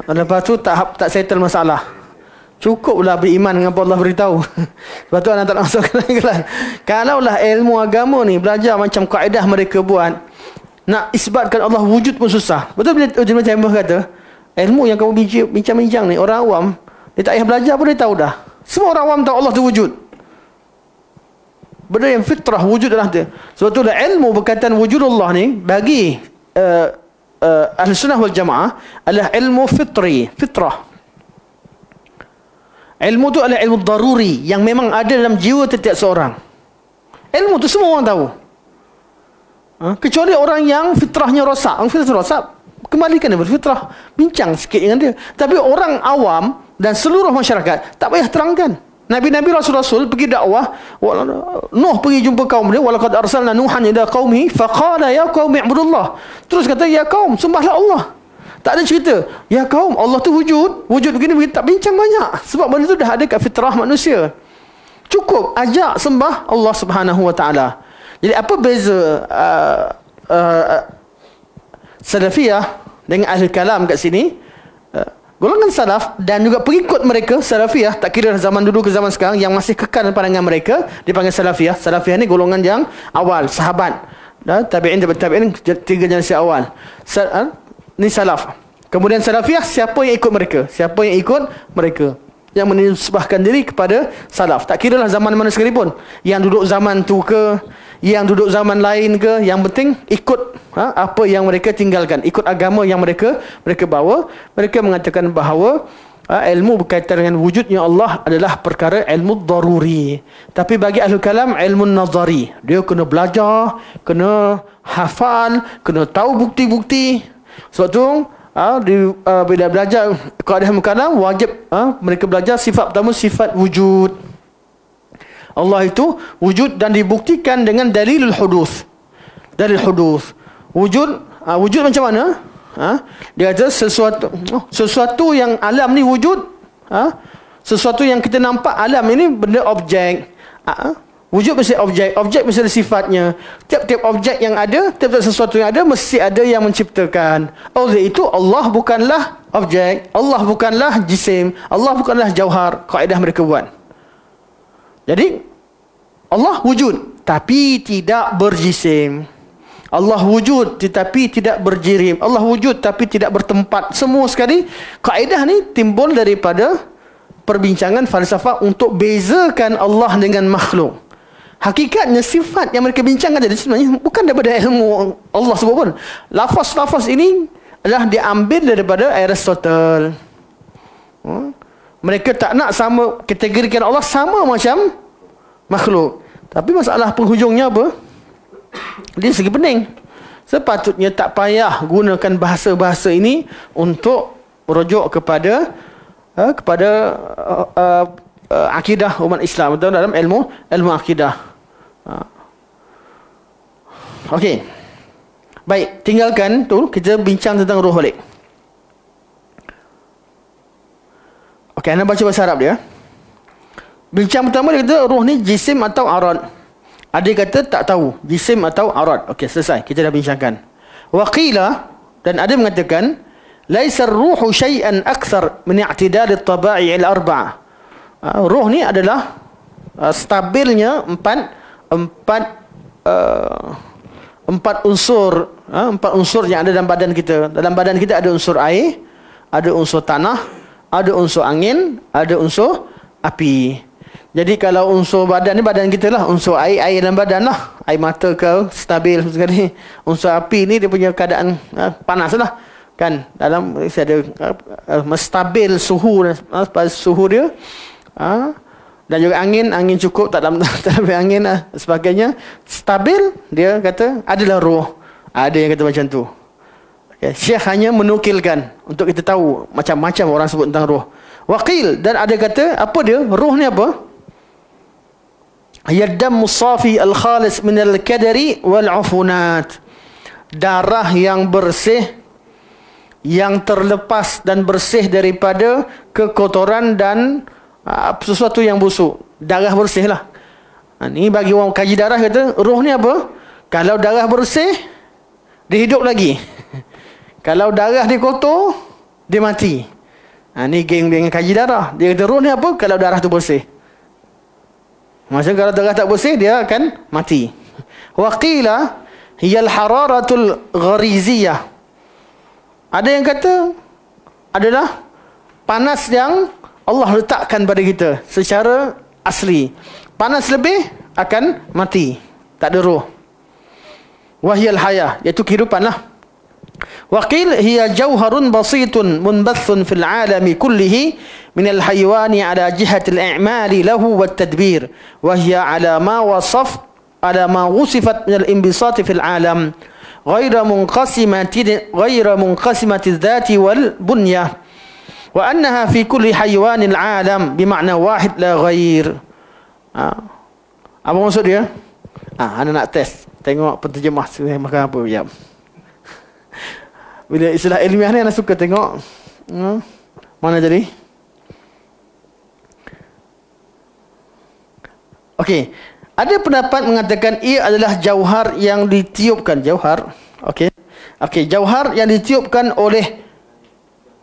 Lepas tu tak settle masalah. Cukuplah beriman dengan apa Allah beritahu. Sebab tu anak tak masuk kelas. Kalaulah ilmu agama ni belajar macam kaedah mereka buat, nak isbatkan Allah wujud pun susah. Betul bila Ujung Taimbah kata, ilmu yang kamu bincang-bincang ni, orang awam dia tak payah belajar pun dia tahu dah. Semua orang awam tahu Allah tu wujud. Benda yang fitrah wujud dalam dia. Sebab tu ilmu berkaitan wujudullah ni bagi Ahli Sunnah wal Jamaah adalah ilmu fitrah. Ilmu tu adalah ilmu daruri yang memang ada dalam jiwa setiap seorang. Ilmu tu semua orang tahu. Kecuali orang yang fitrahnya rosak. Orang fitrah rosak, kembalikan dia berfitrah. Bincang sikit dengan dia. Tapi orang awam dan seluruh masyarakat tak payah terangkan. Nabi-nabi rasul-rasul pergi dakwah, Nuh pergi jumpa kaum dia, walaqad arsalna nuhan ila qaumihi faqala ya qaumi ibudullah. Terus kata, ya kaum, sembahlah Allah. Tak ada cerita, ya kaum, Allah tu wujud begini, tak bincang banyak. Sebab benda tu dah ada kat fitrah manusia. Cukup ajak sembah Allah Subhanahu wa taala. Jadi apa beza salafiyah dengan ahli kalam kat sini? Golongan salaf dan juga pengikut mereka, salafiyah, tak kira zaman dulu ke zaman sekarang, yang masih kekal pandangan mereka dipanggil salafiyah. Salafiyah ni golongan yang awal, sahabat, tabi'in, tabi'in, tiga generasi awal. Ni salaf. Kemudian salafiyah, siapa yang ikut mereka? Siapa yang ikut mereka? Yang menisbahkan diri kepada salaf. Tak kira lah zaman mana sekalipun. Yang duduk zaman tu ke, yang duduk zaman lain ke, yang penting ikut apa yang mereka tinggalkan, ikut agama yang mereka bawa. Mereka mengatakan bahawa ilmu berkaitan dengan wujudnya Allah adalah perkara ilmu daruri. Tapi bagi ahli kalam, ilmu nazari. Dia kena belajar, kena hafal, kena tahu bukti-bukti. Sebab tu bila belajar kaedah kalam, wajib mereka belajar sifat pertama, sifat wujud. Allah itu wujud dan dibuktikan dengan dalilul hudus. Dalil hudus. Wujud macam mana? Dia kata sesuatu yang alam ni wujud. Sesuatu yang kita nampak alam ini benda objek. Wujud mesti objek. Objek mesti ada sifatnya. Tiap-tiap objek yang ada, tiap-tiap sesuatu yang ada, mesti ada yang menciptakan. Oleh itu Allah bukanlah objek, Allah bukanlah jisim, Allah bukanlah jauhar. Kaedah mereka buat. Jadi Allah wujud tapi tidak berjisim. Allah wujud tetapi tidak berjirim. Allah wujud tapi tidak bertempat. Semua sekali kaedah ni timbul daripada perbincangan falsafah untuk bezakan Allah dengan makhluk. Hakikatnya sifat yang mereka bincangkan tadi sebenarnya bukan daripada ilmu Allah sebut pun. Lafaz-lafaz ini adalah diambil daripada Aristotle. Mereka tak nak sama kategorikan Allah sama macam makhluk. Tapi masalah penghujungnya apa? Dia segi pening. Sepatutnya tak payah gunakan bahasa-bahasa ini untuk merujuk kepada akidah umat Islam atau dalam ilmu akidah. Okey. Baik, tinggalkan tu, kita bincang tentang roh balik. Okey, anda baca bahasa Arab dia. Bincang pertama dia kata roh ni jisim atau arad. Ada kata tak tahu jisim atau arad. Okey, selesai. Kita dah bincangkan. Wa qila, dan ada mengatakan laisa ar-ruhu syai'an akthar min i'tidal at-taba'i' al-arba'ah. Roh ni adalah stabilnya empat unsur yang ada dalam badan kita. Dalam badan kita ada unsur air, ada unsur tanah, ada unsur angin, ada unsur api. Jadi kalau unsur badan ni, badan kita lah, unsur air dalam badan lah. Air mata ke stabil sekali. Unsur api ni dia punya keadaan panas lah. Kan dalam ada stabil suhu dia. Dan juga angin cukup, tak dalam angin sebagainya, stabil. Dia kata adalah roh. Ada yang kata macam tu. Okay. Syekh hanya menukilkan untuk kita tahu macam-macam orang sebut tentang roh. Waqil, dan ada kata apa dia? Roh ni apa? Yaddam musafi al-khalis min al-kadari wal-ufunat. Darah yang bersih, yang terlepas dan bersih daripada kekotoran dan sesuatu yang busuk. Darah bersih lah. Ni bagi orang kaji darah kata, roh ni apa? Kalau darah bersih, dia hidup lagi. Kalau darah dia kotor, dia mati. Ni geng-geng kaji darah. Dia kata roh ni apa? Kalau darah tu bersih. Maksudnya kalau darah tak bersih, dia akan mati. Waqila hiyal hararatul ghariziyah. Ada yang kata adalah panas yang Allah letakkan pada kita secara asli. Panas lebih akan mati. Tak ada roh. Wahyal hayah, iaitu kehidupan lah. Waqil hiya jawharun basitun munbathun fil alami kullihi min al-haywani ala jihati al-i'mali lahu wat-tadbir. Wahya ala ma wusifat min al-inbisati fil alam. غير منقسمة الذات والبنية وأنها في كل حيوان العالم بمعنى واحد لا غير. Apa maksud dia? Anda nak test, tengok penterjemah makan apa ya. Bila istilah ilmiah ni anda suka tengok mana jadi? Okey. Ada pendapat mengatakan ia adalah jauhar yang ditiupkan. Jauhar. Okey. Okey, jauhar yang ditiupkan oleh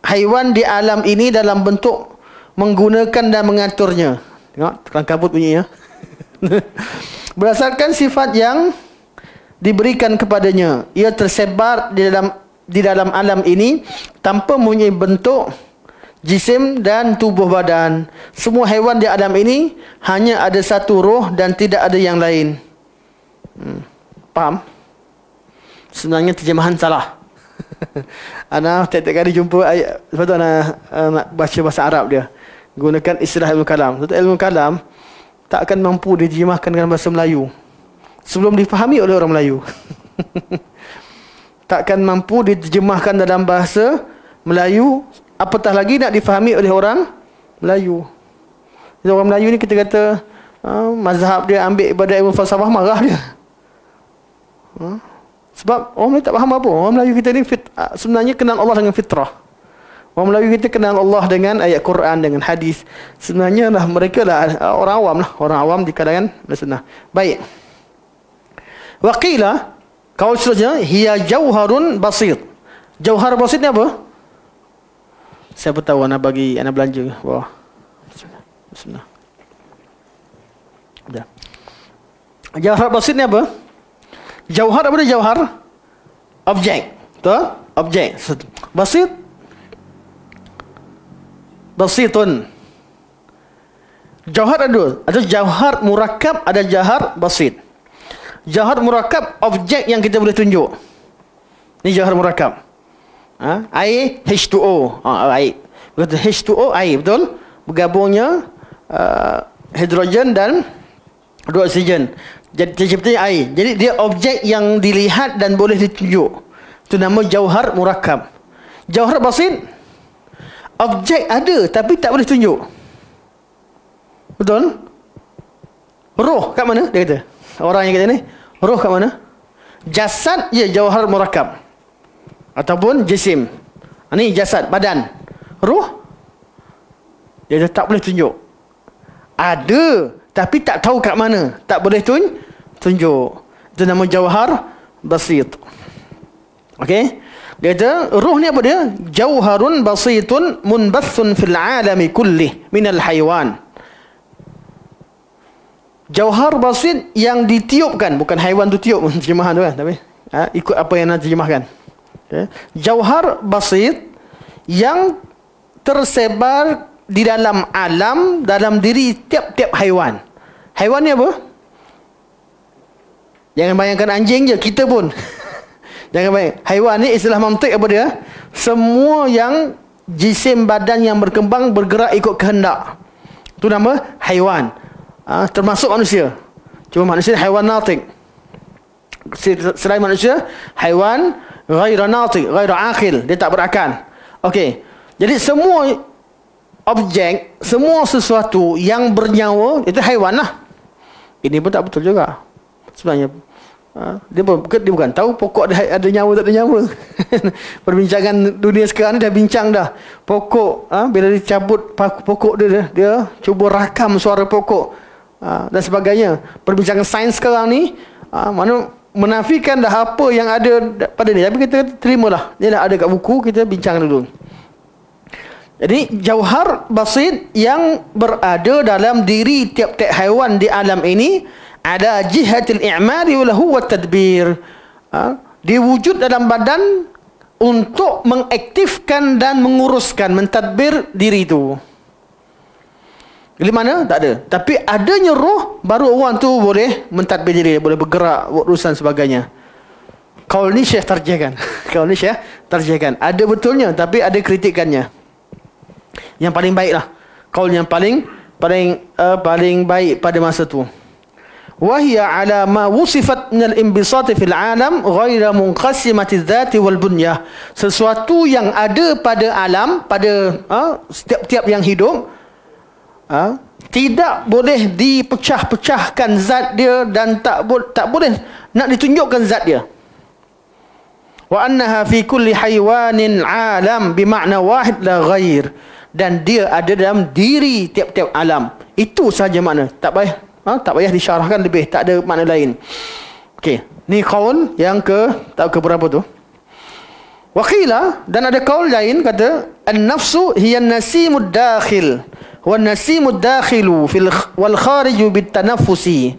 haiwan di alam ini dalam bentuk menggunakan dan mengaturnya. Tengok, kelang kabut bunyinya. Berdasarkan sifat yang diberikan kepadanya. Ia tersebar di dalam alam ini tanpa mempunyai bentuk jisim dan tubuh badan. Semua haiwan di alam ini hanya ada satu roh dan tidak ada yang lain. Faham? Sebenarnya terjemahan salah. Ana tiap-tiap kali jumpa ayat, sebab tu ana nak baca bahasa Arab dia. Gunakan istilah ilmu kalam. Sebab ilmu kalam tak akan mampu diterjemahkan dengan bahasa Melayu sebelum difahami oleh orang Melayu. Tak akan mampu diterjemahkan dalam bahasa Melayu, apatah lagi nak difahami oleh orang Melayu. Jadi orang Melayu ni kita kata mazhab dia ambil ibadat ilmu falsafah, marah dia. Sebab orang Melayu tak faham apa. Orang Melayu kita ni sebenarnya kenal Allah dengan fitrah. Orang Melayu kita kenal Allah dengan ayat Quran, dengan hadis. Sebenarnya lah mereka lah orang awam lah. Orang awam di kalangan sunnah. Baik. Waqila, kaul seterusnya, hiya jauharun basit. Jauhar basit ni apa? Siapa tahu anak bagi anak belanja bawah. Bismillah. Dah. Jauhar basit ni apa? Jauhar apa dia? Jauhar objek. Betul? Objek. Basit. Basitun. Jauhar ada dua. Ada jauhar murakkab, ada jauhar basit. Jauhar murakkab, objek yang kita boleh tunjuk. Ini jauhar murakkab. Air H2O. Air. Berkata H2O air, betul? Bergabungnya hidrogen dan dua oksigen. Jadi terciptanya air. Jadi dia objek yang dilihat dan boleh ditunjuk. Itu nama jauhar murakkab. Jauhar basit, objek ada tapi tak boleh tunjuk. Betul? Roh kat mana? Dia kata. Orang yang kata ni, roh kat mana? Jasad, ya, jauhar murakab ataupun jisim. Ini jasad, badan. Ruh, dia tak boleh tunjuk. Ada, tapi tak tahu kat mana. Tak boleh tunjuk. Itu nama jauhar basit. Okey? Dia kata, ruh ni apa dia? Jauharun basitun munbathun fil alami kullih minal haiwan. Jauhar basit yang ditiupkan. Bukan haiwan tu tiup terjemahan tu kan. Tapi ikut apa yang nak terjemahkan. Okay. Jauhar basit yang tersebar di dalam alam, dalam diri tiap-tiap haiwan. Haiwan ni apa? Jangan bayangkan anjing je, kita pun. Jangan bayang. Haiwan ni istilah mantik apa dia? Semua yang jisim badan yang berkembang bergerak ikut kehendak. Itu nama haiwan. Termasuk manusia. Cuma manusia haiwan natik. Selain manusia, haiwan ghaira natik, ghaira akil. Dia tak berakal. Okey. Jadi semua objek, semua sesuatu yang bernyawa, itu haiwan lah. Ini pun tak betul juga. Sebenarnya dia bukan tahu pokok ada nyawa tak ada nyawa. Perbincangan dunia sekarang ni dah bincang dah. Pokok bila dicabut pokok dia cuba rakam suara pokok dan sebagainya. Perbincangan sains sekarang ni mana menafikan dah apa yang ada pada ni. Tapi kita terimalah. Dia dah ada kat buku, kita bincang dulu. Jadi jauhar basit yang berada dalam diri tiap-tiap haiwan di alam ini ada jihatil i'mali walahu wat tadbir. Dia wujud dalam badan untuk mengaktifkan dan menguruskan, mentadbir diri itu. Di mana? Tak ada. Tapi adanya roh, baru orang tu boleh mentadbir diri, boleh bergerak, buat urusan sebagainya. Kaul ni Syekh tarjihkan. Kaul ni Syekh tarjihkan. Ada betulnya, tapi ada kritikannya. Yang paling baiklah. Kaul yang paling baik pada masa tu. وهي على ما وصفت من الانبساط في العالم غير منقسمة الذات والبنية. Sesuatu yang ada pada alam, pada setiap-tiap yang hidup, tidak boleh dipecah-pecahkan zat dia dan tak boleh nak ditunjukkan zat dia. Wa annaha fi kulli haywanin alam bimakna wahid la ghair. Dan dia ada dalam diri tiap-tiap alam. Itu sahaja makna. Tak payah disyarahkan lebih, tak ada makna lain. Okey, ni qaul yang ke berapa tu? Waqila, dan ada qaul lain kata an-nafsu hiya an-nasimud dakhil wa an-nasimud dakhilu wal khariju bit tanaffusi.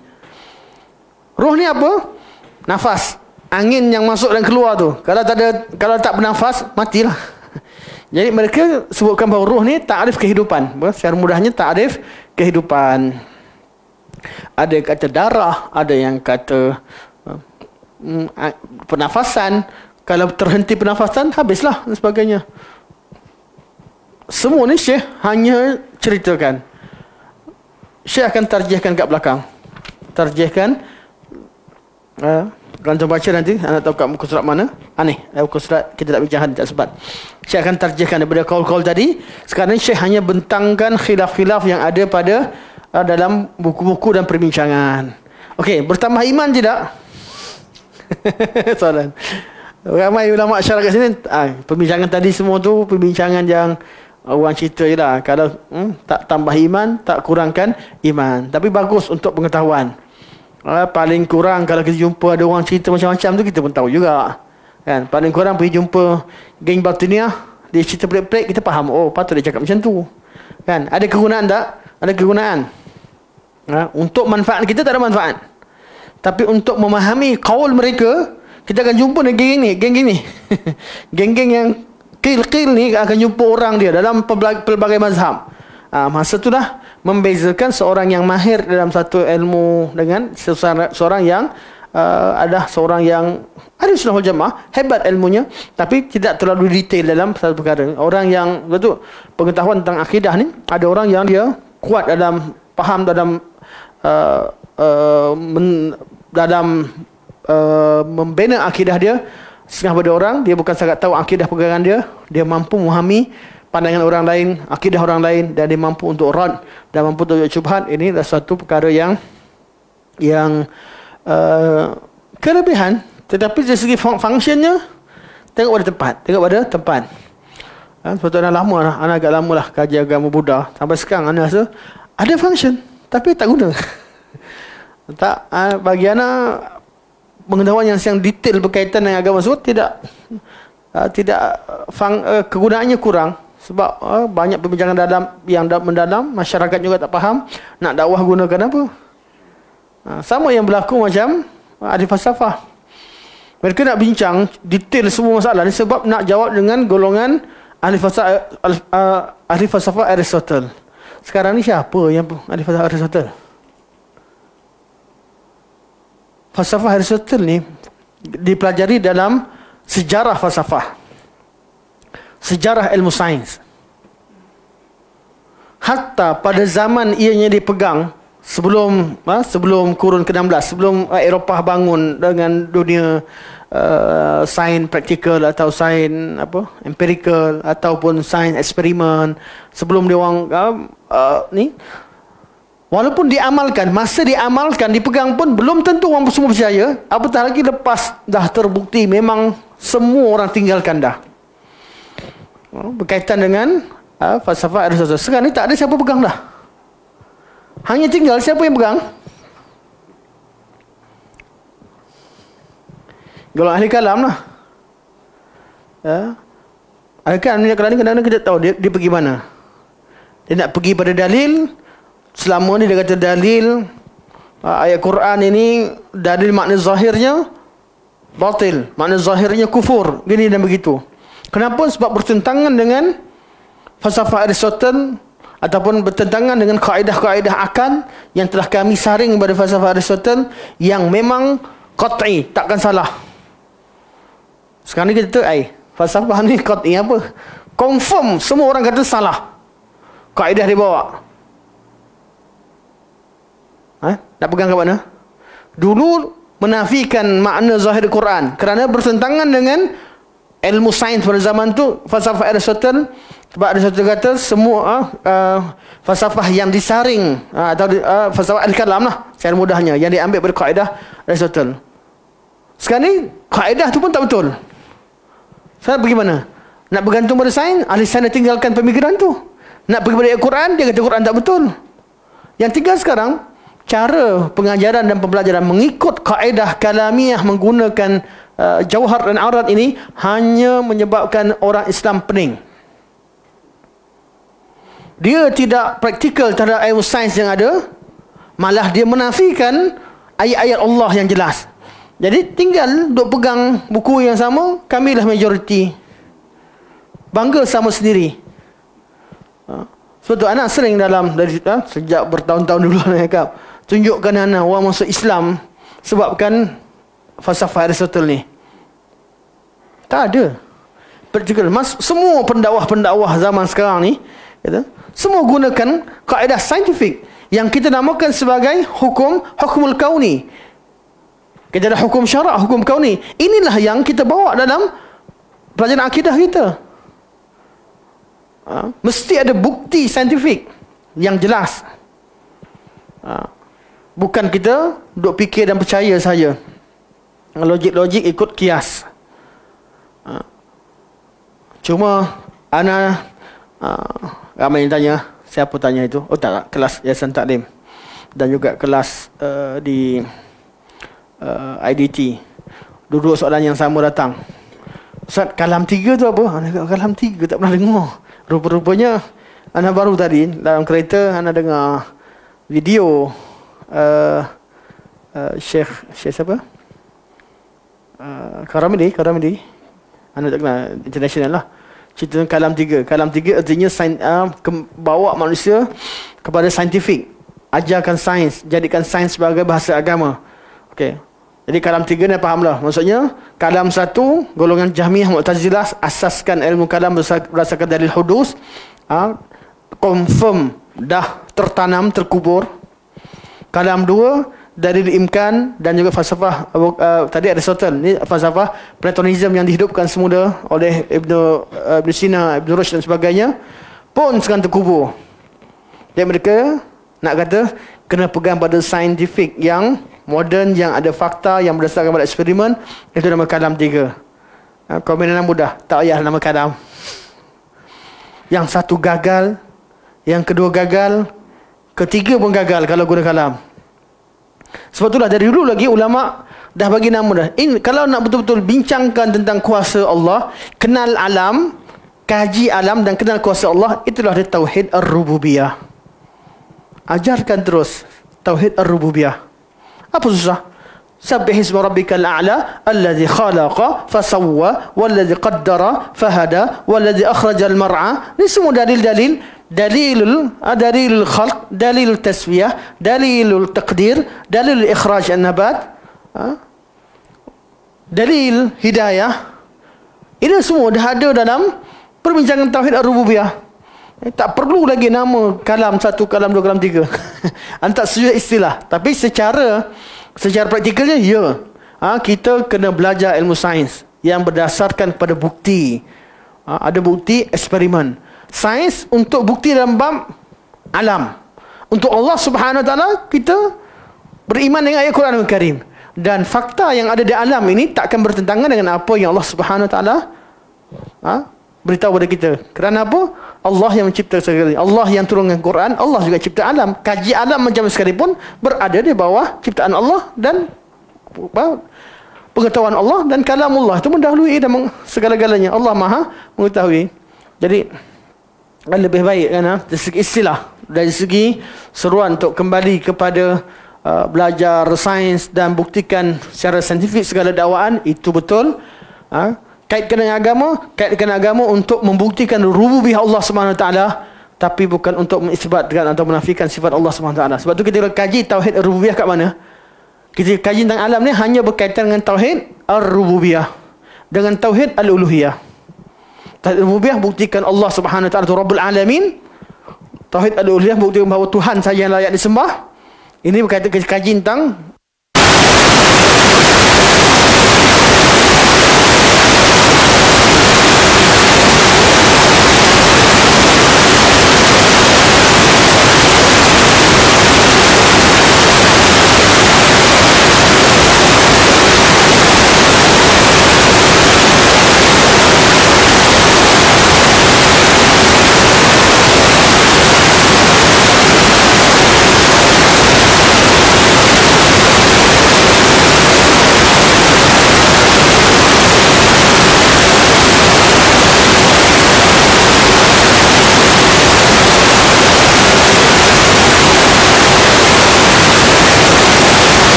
Ruh ni apa? Nafas, angin yang masuk dan keluar tu. Kalau tak bernafas, matilah. Jadi mereka sebutkan bahawa ruh ni takrif kehidupan. Secara mudahnya takrif kehidupan. Ada yang kata darah, ada yang kata pernafasan. Kalau terhenti pernafasan, habislah dan sebagainya. Semua ni Syekh hanya ceritakan. Syekh akan tarjihkan kat belakang. Tarjihkan. Kalau tuan baca nanti, anda tahu kat muka surat mana? Ni, muka surat kita tak bincang, tak sebab. Syekh akan tarjihkan daripada kaul-kaul tadi. Sekarang Syekh hanya bentangkan khilaf-khilaf yang ada pada dalam buku-buku dan perbincangan. Okey, bertambah iman tidak? Soalan. Ramai ulama syarah kat sini, perbincangan tadi semua tu perbincangan yang orang cerita je lah. Kalau tak tambah iman, tak kurangkan iman. Tapi bagus untuk pengetahuan. Paling kurang kalau kita jumpa ada orang cerita macam-macam tu, kita pun tahu juga. Kan? Paling kurang pergi jumpa geng batiniah, dia cerita pelik-pelik, kita faham. Oh, patut dia cakap macam tu. Kan? Ada kegunaan tak? Ada kegunaan. Untuk manfaat kita tak ada manfaat. Tapi untuk memahami kaul mereka, kita akan jumpa geng-geng ni. Geng-geng yang qil-qil ni akan jumpa orang dia dalam pelbagai mazhab. Masa itulah membezakan seorang yang mahir dalam satu ilmu dengan seorang yang adalah seorang yang ada sunnah wal jamaah, hebat ilmunya, tapi tidak terlalu detail dalam satu perkara. Orang yang betul pengetahuan tentang akidah ni, ada orang yang dia kuat dalam faham dalam membina akidah dia. Setengah pada orang dia bukan sangat tahu akidah pegangan dia mampu memahami pandangan orang lain, akidah orang lain, dan dia mampu untuk rad dan mampu untuk syubhat. Ini adalah satu perkara yang kelebihan Tetapi dari segi fungsinya, tengok pada tempat. Sebab tu lama lah, anak agak lama lah kaji agama Buddha. Sampai sekarang anak rasa ada function, tapi tak guna. Tak, bagi anak pengetahuan yang detail berkaitan dengan agama tersebut kegunaannya kurang. Sebab banyak perbincangan yang mendalam, masyarakat juga tak faham nak dakwah gunakan apa. Sama yang berlaku macam ahli falsafah. Mereka nak bincang detail semua masalah ni sebab nak jawab dengan golongan ahli falsafah Aristotle. Sekarang ni siapa yang ahli falsafah Aristotle? Falsafah Aristotle ni dipelajari dalam sejarah falsafah, sejarah ilmu sains. Hatta pada zaman ianya dipegang sebelum kurun ke-16, sebelum Eropah bangun dengan dunia sains praktikal atau sains empirical ataupun sains eksperimen, sebelum dia orang ni, walaupun diamalkan, masa diamalkan, dipegang pun belum tentu orang semua percaya. Apatah lagi lepas dah terbukti memang semua orang tinggalkan dah. Berkaitan dengan falsafah Aristotle. Sekarang ni tak ada siapa pegang dah. Hanya tinggal siapa yang pegang? Golongan ahli kalam lah. Ahli kalam ni kadang-kadang kita tahu dia pergi mana. Dia nak pergi pada dalil. Selama ni dia kata dalil ayat Quran ini, dalil makna zahirnya batil, makna zahirnya kufur, gini dan begitu. Kenapa? Sebab bertentangan dengan falsafah Aristotle ataupun bertentangan dengan kaedah-kaedah akal yang telah kami saring pada falsafah Aristotle yang memang qat'i, takkan salah. Sekarang ni kita falsafah ni qat'i apa? Confirm semua orang kata salah. Kaedah dia bawa. Nak pegang ke mana? Dulu menafikan makna zahir Quran kerana bertentangan dengan ilmu sains pada zaman tu, falsafah Aristotle. Sebab Aristotle kata semua falsafah yang disaring atau falsafah al-kalam lah, secara mudahnya, yang diambil pada kaedah Aristotle. Sekarang ni kaedah tu pun tak betul. Sekarang bagaimana? Nak bergantung pada sains, ahli sains tinggalkan pemikiran tu. Nak pergi pada Al-Quran, dia kata Quran tak betul. Yang tinggal sekarang, cara pengajaran dan pembelajaran mengikut kaedah kalamiah menggunakan jauhar dan arat ini hanya menyebabkan orang Islam pening. Dia tidak praktikal terhadap ilmu sains yang ada, malah dia menafikan ayat-ayat Allah yang jelas. Jadi tinggal duk pegang buku yang sama, kamilah majoriti. Bangga sama sendiri. Sebab tu anak sering sejak bertahun-tahun dulu nak tunjukkan anak orang masuk Islam sebabkan falsafah Aristotle ni. Tak ada. Praktikal. Semua pendakwah-pendakwah zaman sekarang ni, semua gunakan kaedah saintifik yang kita namakan sebagai hukumul kauni. Kita ada hukum syarak, hukum kauni. Inilah yang kita bawa dalam pelajaran akidah kita. Mesti ada bukti saintifik yang jelas. Bukan kita duk fikir dan percaya saja. Logik-logik ikut kias. Cuma ana ramai yang tanya, siapa tanya itu? Oh tak, kelas Yayasan Taklim dan juga kelas di IDT. Dua soalan yang sama datang. Ustaz, kalam 3 tu apa? Kalam 3 tak pernah dengar. Rupa-rupanya anak baru tadi dalam kereta anak dengar video Syekh siapa? Karamidi. Anak tak kenal, international lah. Cerita kalam 3. Kalam 3 artinya bawa manusia kepada saintifik. Ajarkan sains, jadikan sains sebagai bahasa agama. Okey. Jadi kalam 3 ni fahamlah. Maksudnya kalam 1 golongan Jahmiyah Mu'tazilah asaskan ilmu kalam berdasarkan dalil hudus. Confirm dah tertanam, terkubur. Kalam 2 dalil imkan dan juga falsafah tadi Aristotle. Ni falsafah Platonism yang dihidupkan semula oleh Ibn Sina, Ibn Rushd dan sebagainya pun sekarang terkubur. Dan mereka nak kata kena pegang pada saintifik yang moden yang ada fakta yang berdasarkan pada eksperimen, itu nama kalam 3. Kombinasi mudah, tak payah nama kalam. Yang satu gagal, yang kedua gagal, ketiga pun gagal kalau guna kalam. Sebab itulah dari dulu lagi ulama dah bagi nama dah. Kalau nak betul-betul bincangkan tentang kuasa Allah, kenal alam, kaji alam dan kenal kuasa Allah, itulah dia tauhid ar-rububiyah. Ajarkan terus tauhid ar-rububiyah. Apa susah? Sabbih isma rabbikal a'la alladhi khalaqa fasawwa walladhi qaddara fahada walladhi akhrajal mar'a. Ini semua dalil-dalil, dalilul khalq, dalilul taswiyah, dalilul taqdir, dalilul ikhraj an-nabat, dalil hidayah. Ini semua dah ada dalam perbincangan tauhid ar-rububiyah. Tak perlu lagi nama kalam 1, kalam 2, kalam 3. Antak sesuai istilah. Tapi secara praktikalnya, ya. Kita kena belajar ilmu sains yang berdasarkan pada bukti. Ada bukti eksperimen. Sains untuk bukti dalam bab alam. Untuk Allah Subhanahu Wa Taala, kita beriman dengan ayat Quran Al-Karim. Dan fakta yang ada di alam ini takkan bertentangan dengan apa yang Allah Subhanahu Wa Taala beritahu kepada kita. Kerana apa? Allah yang mencipta segala. Allah yang turunkan Quran, Allah juga cipta alam. Kaji alam macam sekalipun berada di bawah ciptaan Allah dan pengetahuan Allah dan kalamullah. Itu mendahului dan segala-galanya. Allah Maha mengetahui. Jadi lebih baik kan, dari segi istilah, dari segi seruan untuk kembali kepada belajar sains dan buktikan secara saintifik segala dakwaan, itu betul. Kaitkan dengan agama untuk membuktikan rububiyah Allah Subhanahu Wa Taala, tapi bukan untuk mengisbatkan atau menafikan sifat Allah Subhanahu Wa Taala. Sebab tu kita kaji tauhid rububiyah kat mana? Kita kaji tentang alam ni hanya berkaitan dengan tauhid ar-rububiyah, dengan tauhid al-uluhiyah. Tauhid rububiyah buktikan Allah Subhanahu Wa Taala itu Rabbul Alamin. Tauhid al-uluhiyah buktikan bahawa Tuhan saja yang layak disembah. Ini berkaitan kaji tentang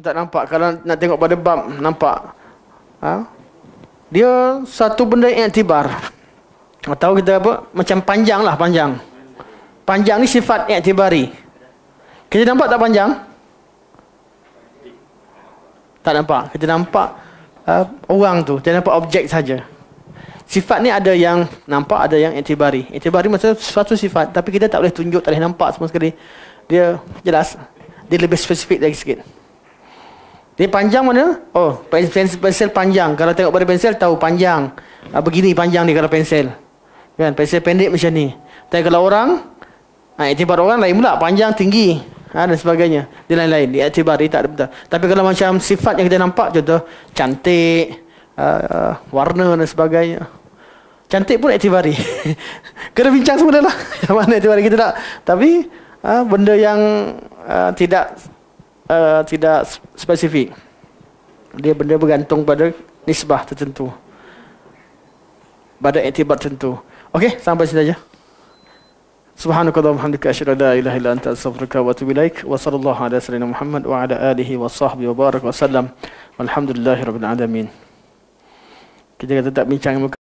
Tak nampak. Kalau nak tengok pada bab, nampak. Dia satu benda yang iktibar. Tahu kita apa? Macam panjang lah, panjang. Panjang ni sifat iktibari. Kita nampak tak panjang? Tak nampak. Kita nampak orang tu. Kita nampak objek saja. Sifat ni ada yang nampak, ada yang iktibari. Iktibari maksudnya suatu sifat, tapi kita tak boleh tunjuk, tak boleh nampak semua sekali. Dia jelas. Dia lebih spesifik lagi sikit. Dia panjang mana? Oh, pensel panjang. Kalau tengok pada pensel, tahu panjang. Begini panjang ni kalau pensel. Kan? Pensel pendek macam ni. Tapi kalau orang, iktibar orang lain pula. Panjang, tinggi. Dan sebagainya. Dia lain-lain. Dia iktibar, dia tak ada betul. Tapi kalau macam sifat yang kita nampak, contoh, cantik, warna dan sebagainya. Cantik pun iktibari. Kena bincang semula lah. Yang mana iktibari kita tak. Tapi, benda yang tidak spesifik. Dia benda bergantung pada nisbah tertentu. Pada iktibar tertentu. Okey, sampai sini saja. Subhanakallahumma wa bihamdika asyhadu an la ilaha illa anta astaghfiruka wa atubu ilaik. Wa sallallahu ala sayyidina Muhammad wa ala alihi wa sahbihi wa baraka wa sallam. Walhamdulillahirabbil alamin. Kita kata tak bincang